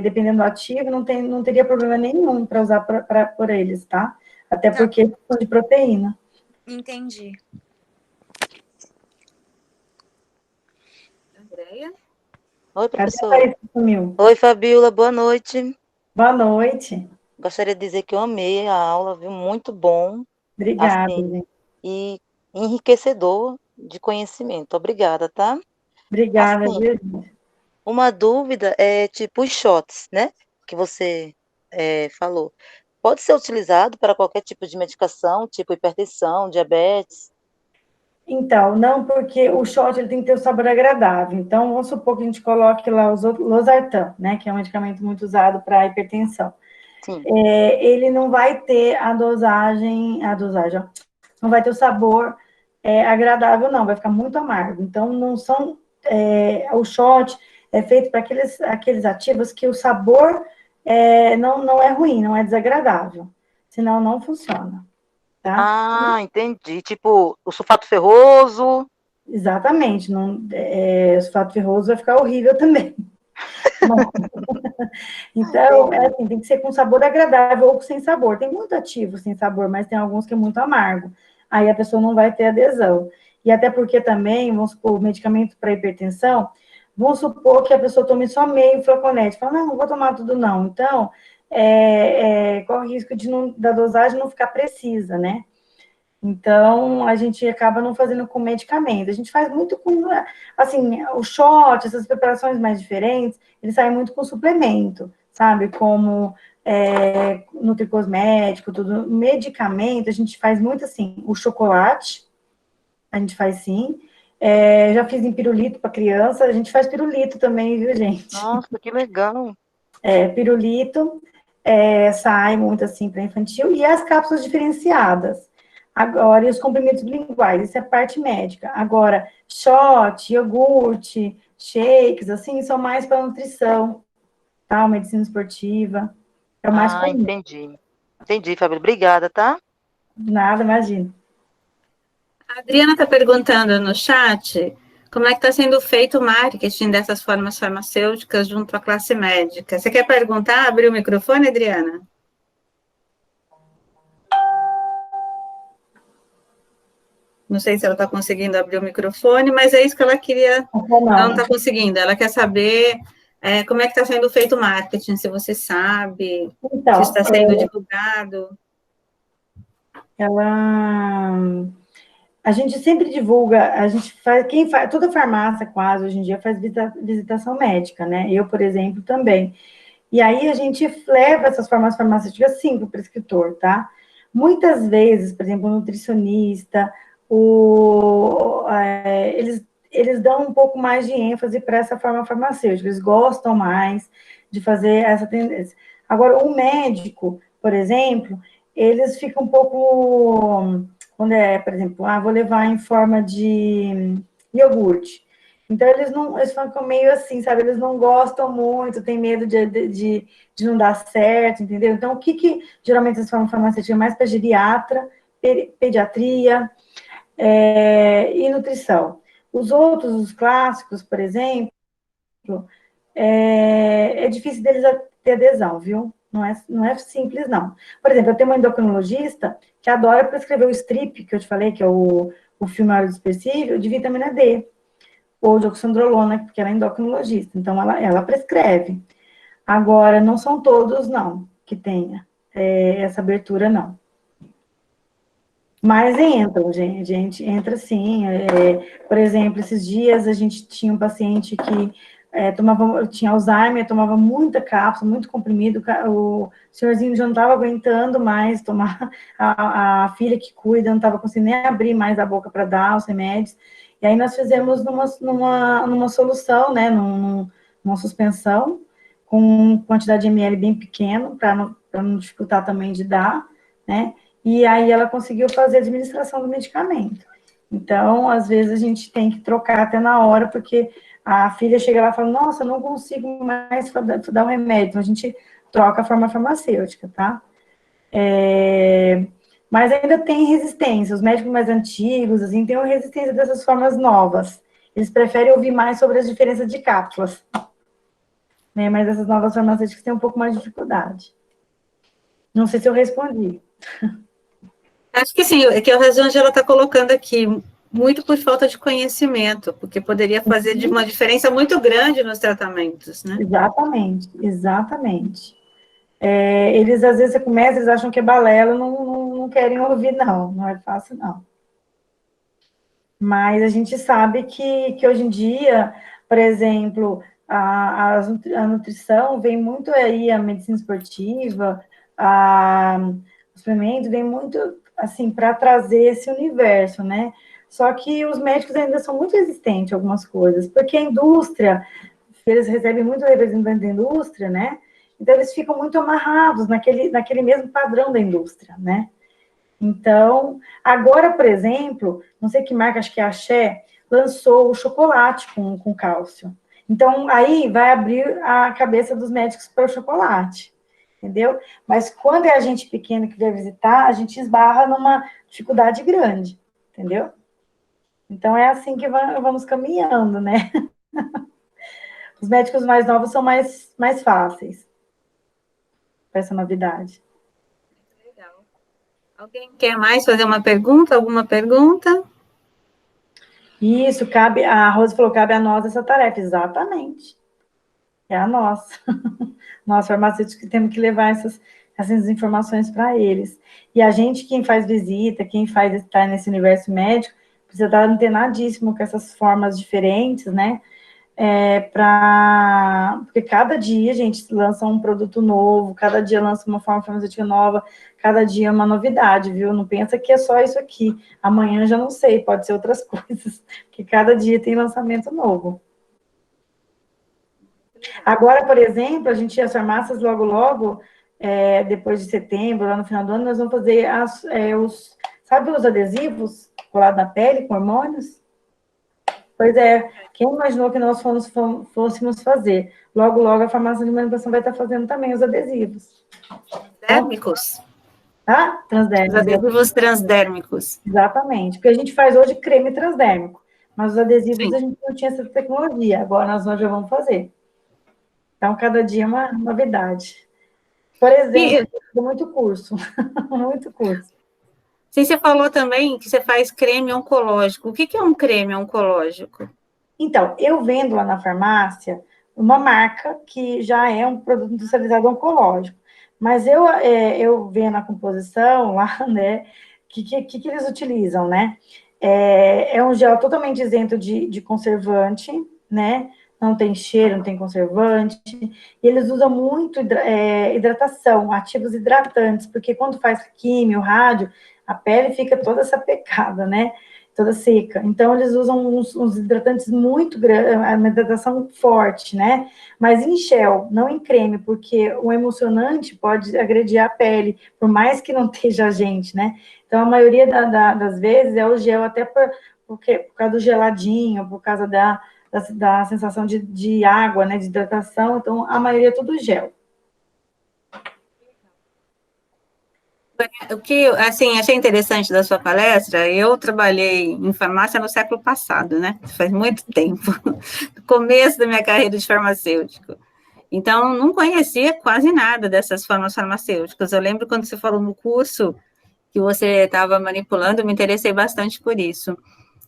dependendo do ativo, não teria problema nenhum para usar por eles, tá? Até porque são de proteína. Entendi. Andréia? Oi, Cadê a professora. Thaís que sumiu? Oi, Fabiola, boa noite. Boa noite. Gostaria de dizer que eu amei a aula, viu? Muito bom, Obrigada, assim, gente. e enriquecedor de conhecimento. Obrigada, tá? Obrigada, Assim, viu? uma dúvida é tipo os shots, né? Que você falou. Pode ser utilizado para qualquer tipo de medicação, tipo hipertensão, diabetes? Então, não, porque o shot ele tem que ter um sabor agradável. Então, vamos supor que a gente coloque lá o losartan, né? Que é um medicamento muito usado para hipertensão. Sim. Ele não vai ter a dosagem, ó, não vai ter o sabor agradável, não, vai ficar muito amargo. Então, não são, o shot é feito para aqueles ativos que o sabor não é ruim, não é desagradável, senão não funciona, tá? Ah, entendi. Tipo, o sulfato ferroso. Exatamente, não, o sulfato ferroso vai ficar horrível também. Então, assim, tem que ser com sabor agradável ou sem sabor. Tem muito ativo sem sabor, mas tem alguns que é muito amargo. Aí a pessoa não vai ter adesão. E até porque também, vamos supor, o medicamento para hipertensão, vamos supor que a pessoa tome só meio flaconete. Fala, não vou tomar tudo não. Então, corre o risco da dosagem não ficar precisa, né? Então, a gente acaba não fazendo com medicamento. A gente faz muito com, assim, o shot, essas preparações mais diferentes, eles saem muito com suplemento, sabe? Como nutricosmético, tudo. Medicamento, a gente faz muito assim, o chocolate, a gente faz sim. Já fiz em pirulito para criança, a gente faz pirulito também, viu, gente? Nossa, que legal. Pirulito, sai muito assim para infantil, e as cápsulas diferenciadas. Agora, e os comprimidos linguais, isso é parte médica. Agora, shot, iogurte, shakes, assim, são mais para nutrição, tá? Medicina esportiva, é o mais Ah, comum. entendi. Entendi, Fabiola. Obrigada, tá? Nada, imagina. A Adriana está perguntando no chat como é que está sendo feito o marketing dessas formas farmacêuticas junto à classe médica. Você quer perguntar? Abrir o microfone, Adriana? Não sei se ela está conseguindo abrir o microfone, mas é isso que ela queria. Ela não está conseguindo. Ela quer saber como é que está sendo feito o marketing, se você sabe, então, se está sendo divulgado. A gente sempre divulga, a gente faz, toda farmácia quase hoje em dia faz visitação médica, né? Eu, por exemplo, também. E aí a gente leva essas formas farmacêuticas sim para o prescritor, tá? Muitas vezes, por exemplo, o nutricionista, eles dão um pouco mais de ênfase para essa forma farmacêutica, eles gostam mais de fazer essa tendência. Agora, o médico, por exemplo, eles ficam um pouco, quando por exemplo, vou levar em forma de iogurte. Então, eles ficam meio assim, sabe? Eles não gostam muito, têm medo de não dar certo, entendeu? Então, o que geralmente eles falam farmacêutica é mais para geriatra, pediatria e nutrição. Os outros, os clássicos, por exemplo, é difícil deles ter adesão, viu? Não é simples, não. Por exemplo, eu tenho uma endocrinologista que adora prescrever o strip, que eu te falei, que é o filme óleo dispersível, de vitamina D, ou de oxandrolona, porque ela é endocrinologista, então ela prescreve. Agora, não são todos, não, que tenha essa abertura, não. Mas entram, gente, entra sim. Por exemplo, esses dias a gente tinha um paciente que tinha Alzheimer, tomava muita cápsula, muito comprimido, o senhorzinho já não estava aguentando mais tomar, a filha que cuida não estava conseguindo nem abrir mais a boca para dar os remédios, e aí nós fizemos numa solução, né, numa suspensão, com quantidade de ml bem pequeno, para não dificultar também de dar, né, e aí ela conseguiu fazer a administração do medicamento. Então, às vezes a gente tem que trocar até na hora, porque a filha chega lá e fala, nossa, não consigo mais dar o remédio. Então, a gente troca a forma farmacêutica, tá? Mas ainda tem resistência. Os médicos mais antigos, assim, têm uma resistência dessas formas novas. Eles preferem ouvir mais sobre as diferenças de cápsulas. né? Mas essas novas farmacêuticas têm um pouco mais de dificuldade. Não sei se eu respondi. Acho que sim, é que a Rosângela está colocando aqui, muito por falta de conhecimento, porque poderia fazer de uma diferença muito grande nos tratamentos, né? Exatamente, exatamente. Eles, às vezes, você começa, eles acham que é balela, não querem ouvir, não é fácil, não. Mas a gente sabe que hoje em dia, por exemplo, a nutrição vem muito aí, a medicina esportiva, o suplemento vem muito, assim, para trazer esse universo, né? Só que os médicos ainda são muito resistentes a algumas coisas, porque a indústria, eles recebem muito representante da indústria, né? Então, eles ficam muito amarrados naquele mesmo padrão da indústria, né? Então, agora, por exemplo, não sei que marca, acho que é a Axé, lançou o chocolate com cálcio. Então, aí vai abrir a cabeça dos médicos para o chocolate, entendeu? Mas quando é a gente pequena que vai visitar, a gente esbarra numa dificuldade grande, entendeu? Então, é assim que vamos caminhando, né? Os médicos mais novos são mais fáceis para essa novidade. Legal. Alguém quer mais fazer uma pergunta? Alguma pergunta? Isso, a Rose falou, cabe a nós essa tarefa. Exatamente. É a nossa. Nós, farmacêuticos, que temos que levar essas informações para eles. E a gente, quem faz visita, quem está nesse universo médico, precisa estar antenadíssimo com essas formas diferentes, né? Porque cada dia, gente, lança um produto novo, cada dia lança uma forma farmacêutica nova, cada dia é uma novidade, viu? Não pensa que é só isso aqui. Amanhã já não sei, pode ser outras coisas, porque cada dia tem lançamento novo. Agora, por exemplo, a gente, as farmácias, logo, depois de setembro, lá no final do ano, nós vamos fazer sabe os adesivos colados na pele, com hormônios? Pois é, quem imaginou que nós fôssemos fazer? Logo, a farmácia de manipulação vai estar fazendo também os adesivos. Transdérmicos. Tá? Transdérmicos. Os adesivos transdérmicos. Exatamente, porque a gente faz hoje creme transdérmico, mas os adesivos Sim. a gente não tinha essa tecnologia, agora nós já vamos fazer. Então, cada dia é uma novidade. Por exemplo, muito curso, muito curso. Sim, você falou também que você faz creme oncológico. O que é um creme oncológico? Então, eu vendo lá na farmácia uma marca que já é um produto industrializado oncológico. Mas eu vendo a composição lá, né, que eles utilizam, né? É um gel totalmente isento de conservante, né? Não tem cheiro, não tem conservante. E eles usam muito hidratação, ativos hidratantes, porque quando faz químio, rádio, a pele fica toda sapecada, né? Toda seca. Então, eles usam uns hidratantes muito grandes, uma hidratação forte, né? Mas em gel, não em creme, porque o emulsionante pode agredir a pele, por mais que não esteja agente, né? Então, a maioria das vezes é o gel, até por causa do geladinho, por causa da sensação de água, né? De hidratação. Então, a maioria é tudo gel. O que, assim, achei interessante da sua palestra, eu trabalhei em farmácia no século passado, né? Faz muito tempo, no começo da minha carreira de farmacêutico. Então, não conhecia quase nada dessas formas farmacêuticas. Eu lembro quando você falou no curso que você estava manipulando, eu me interessei bastante por isso.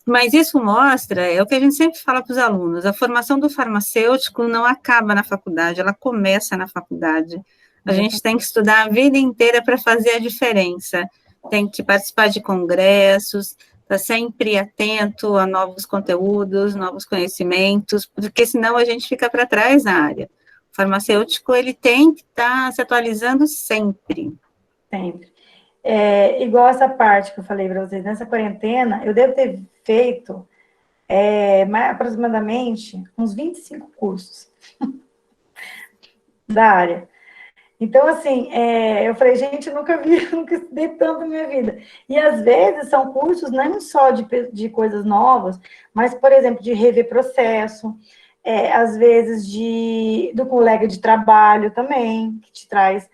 Mas isso mostra, é o que a gente sempre fala para os alunos, a formação do farmacêutico não acaba na faculdade, ela começa na faculdade. A gente tem que estudar a vida inteira para fazer a diferença. Tem que participar de congressos, estar sempre atento a novos conteúdos, novos conhecimentos, porque senão a gente fica para trás na área. O farmacêutico, ele tem que estar se atualizando sempre. Sempre. Igual essa parte que eu falei para vocês, nessa quarentena, eu devo ter feito aproximadamente uns 25 cursos da área. Então, assim, eu falei, gente, eu nunca estudei tanto na minha vida. E, às vezes, são cursos não só de coisas novas, mas, por exemplo, de rever processo, às vezes do colega de trabalho também, que te traz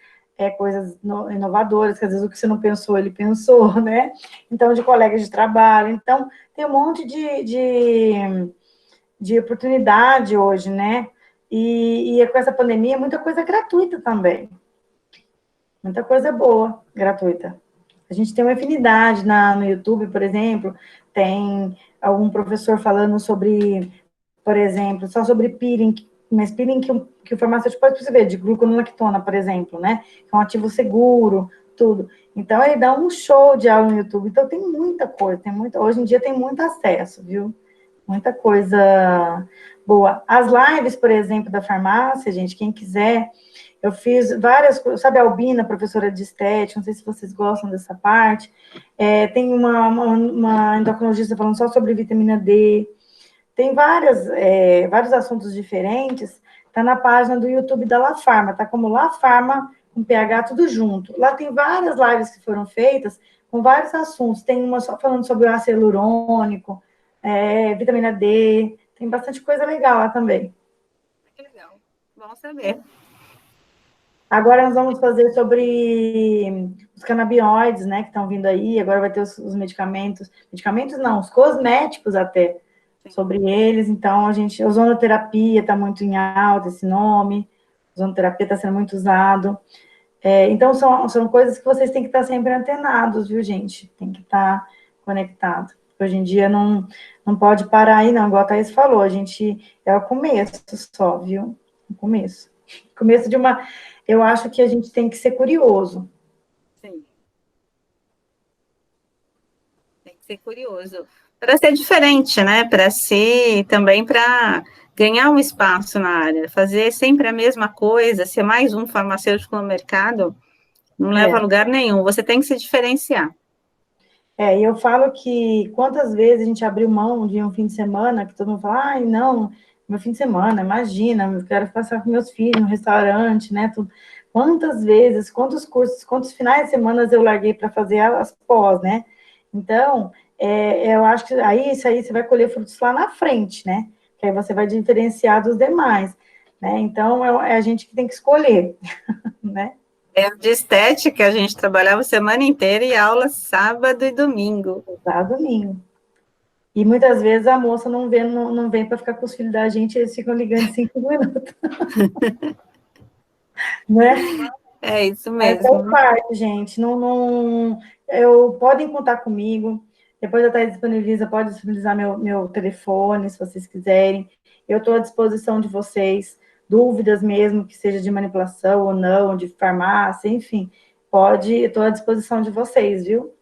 coisas inovadoras, que às vezes o que você não pensou, ele pensou, né? Então, de colegas de trabalho. Então, tem um monte de oportunidade hoje, né? E com essa pandemia, muita coisa gratuita também. Muita coisa boa, gratuita. A gente tem uma afinidade no YouTube, por exemplo, tem algum professor falando sobre, por exemplo, só sobre peeling, mas peeling que o farmacêutico pode perceber, de gluconolactona, por exemplo, né? Que é um ativo seguro, tudo. Então, ele dá um show de aula no YouTube. Então, tem muita coisa, hoje em dia tem muito acesso, viu? Muita coisa boa. As lives, por exemplo, da farmácia, gente, quem quiser, eu fiz várias coisas, sabe a Albina, professora de estética, não sei se vocês gostam dessa parte, tem uma endocrinologista falando só sobre vitamina D, tem vários assuntos diferentes, tá na página do YouTube da La Farma, tá como La Farma, com PH tudo junto. Lá tem várias lives que foram feitas com vários assuntos, tem uma só falando sobre o ácido hialurônico, vitamina D, tem bastante coisa legal lá também. Que legal, bom saber. Agora nós vamos fazer sobre os canabinoides, né, que estão vindo aí, agora vai ter os medicamentos não, os cosméticos até, sobre eles, então ozonoterapia está muito em alta, esse nome, ozonoterapia está sendo muito usado, então são coisas que vocês têm que estar sempre antenados, viu, gente, tem que estar conectado. Hoje em dia não pode parar aí, não, igual a Thaís falou, a gente é o começo só, viu, o começo de uma... Eu acho que a gente tem que ser curioso. Sim. Tem que ser curioso. Para ser diferente, né? Para ser também para ganhar um espaço na área. Fazer sempre a mesma coisa, ser mais um farmacêutico no mercado, não leva a lugar nenhum. Você tem que se diferenciar. E eu falo que quantas vezes a gente abriu mão de um fim de semana, que todo mundo fala, ai, não, meu fim de semana, imagina, eu quero passar com meus filhos no restaurante, né, tudo. Quantas vezes, quantos cursos, quantos finais de semana eu larguei para fazer as pós, né? Então, eu acho que isso aí você vai colher frutos lá na frente, né? Que aí você vai diferenciar dos demais, né? Então, é a gente que tem que escolher, né? De estética, a gente trabalhava a semana inteira e aula sábado e domingo. Sábado e domingo. E muitas vezes a moça não vem para ficar com os filhos da gente, eles ficam ligando em 5 minutos. Né? É isso mesmo. Mas faz parte, gente. Podem contar comigo. Depois a Thaís pode disponibilizar meu telefone, se vocês quiserem. Eu estou à disposição de vocês. Dúvidas mesmo, que seja de manipulação ou não, de farmácia, enfim. Estou à disposição de vocês, viu?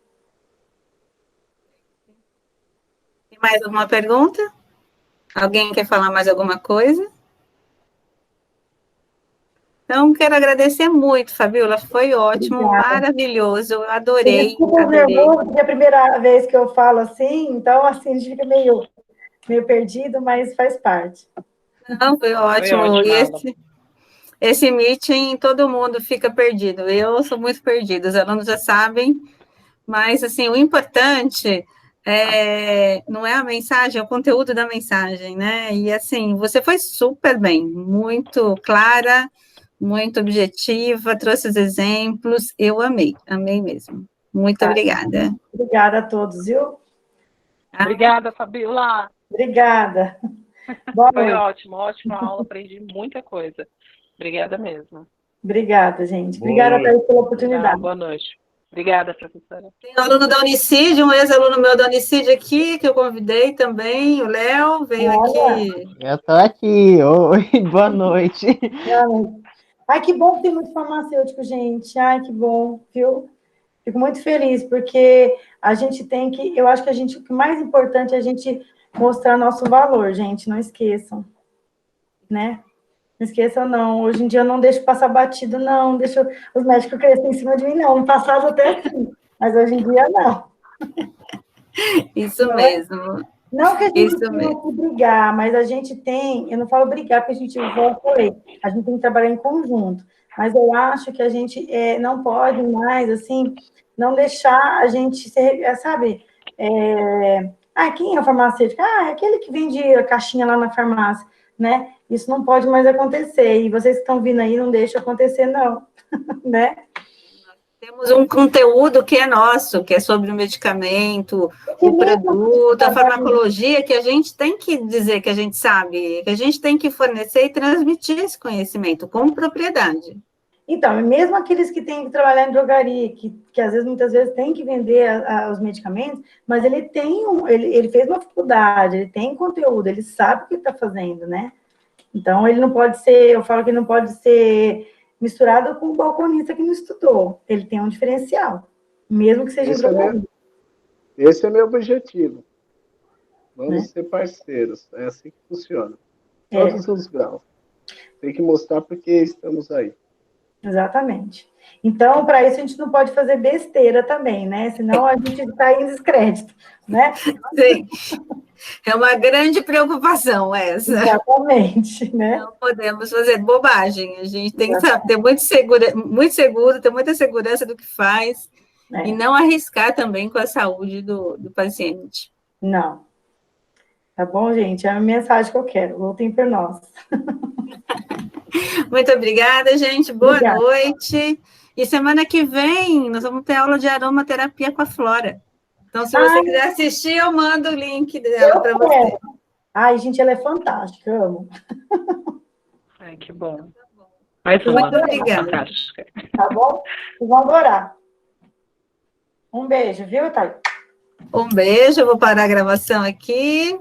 Tem mais alguma pergunta? Alguém quer falar mais alguma coisa? Então, quero agradecer muito, Fabiola, foi ótimo, Obrigada. Maravilhoso, eu adorei. Desculpa, nervoso, é a primeira vez que eu falo assim, então, assim, a gente fica meio perdido, mas faz parte. Não, foi ótimo. E esse meeting, todo mundo fica perdido. Eu sou muito perdida, os alunos já sabem, mas, assim, o importante não é a mensagem, é o conteúdo da mensagem, né? E, assim, você foi super bem, muito clara, muito objetiva, trouxe os exemplos, eu amei mesmo. Muito obrigada. Obrigada a todos, viu? Obrigada, Fabiola. Obrigada. Foi ótimo, ótima aula, aprendi muita coisa. Obrigada mesmo. Obrigada, gente. Obrigada, Thaís, pela oportunidade. Boa noite. Obrigada, professora. Tem um aluno da Unicid, um ex-aluno meu da Unicid aqui, que eu convidei também, o Léo, veio aqui. Eu estou aqui, oi, boa noite. Ai, que bom que tem muito farmacêutico, gente. Ai, que bom, viu? Fico muito feliz, porque a gente tem que... Eu acho que o que mais importante é a gente mostrar nosso valor, gente. Não esqueçam, né? Não esqueçam, não. Hoje em dia eu não deixo passar batido, não. Deixo os médicos crescerem em cima de mim, não. No passado até sim, mas hoje em dia não. Isso mesmo. Não que a gente tenha que brigar, mas a gente tem... Eu não falo brigar, porque a gente, igual eu falei, a gente tem que trabalhar em conjunto. Mas eu acho que a gente não pode mais, assim, não deixar a gente ser, sabe? Quem é o farmacêutico? É aquele que vende a caixinha lá na farmácia, né? Isso não pode mais acontecer. E vocês que estão vindo aí, não deixam acontecer, não. Né? Temos um conteúdo que é nosso, que é sobre o medicamento, o produto, a farmacologia, que a gente tem que dizer que a gente sabe, que a gente tem que fornecer e transmitir esse conhecimento com propriedade. Então, mesmo aqueles que têm que trabalhar em drogaria, que às vezes, muitas vezes, tem que vender os medicamentos, mas ele ele fez uma faculdade, ele tem conteúdo, ele sabe o que está fazendo, né? Então, ele não pode ser, eu falo que ele não pode ser misturado com o balconista que não estudou. Ele tem um diferencial, mesmo que seja em drogaria. Esse é meu objetivo. Vamos ser parceiros. É assim que funciona. Todos os graus. Tem que mostrar porque estamos aí. Exatamente. Então, para isso, a gente não pode fazer besteira também, né? Senão a gente está em descrédito, né? Sim. É uma grande preocupação essa. Exatamente, né? Não podemos fazer bobagem. A gente tem que ter muito seguro, ter muita segurança do que faz e não arriscar também com a saúde do paciente. Não. Tá bom, gente? É a mensagem que eu quero. Lutem por nós. Muito obrigada, gente. Boa noite. E semana que vem nós vamos ter aula de aromaterapia com a Flora. Então, se você quiser assistir, eu mando o link dela para você. Ai, gente, ela é fantástica, eu amo. Ai, que bom. Muito obrigada. Fantástica. Tá bom? Vocês vão adorar. Um beijo, viu, Thay? Um beijo, eu vou parar a gravação aqui.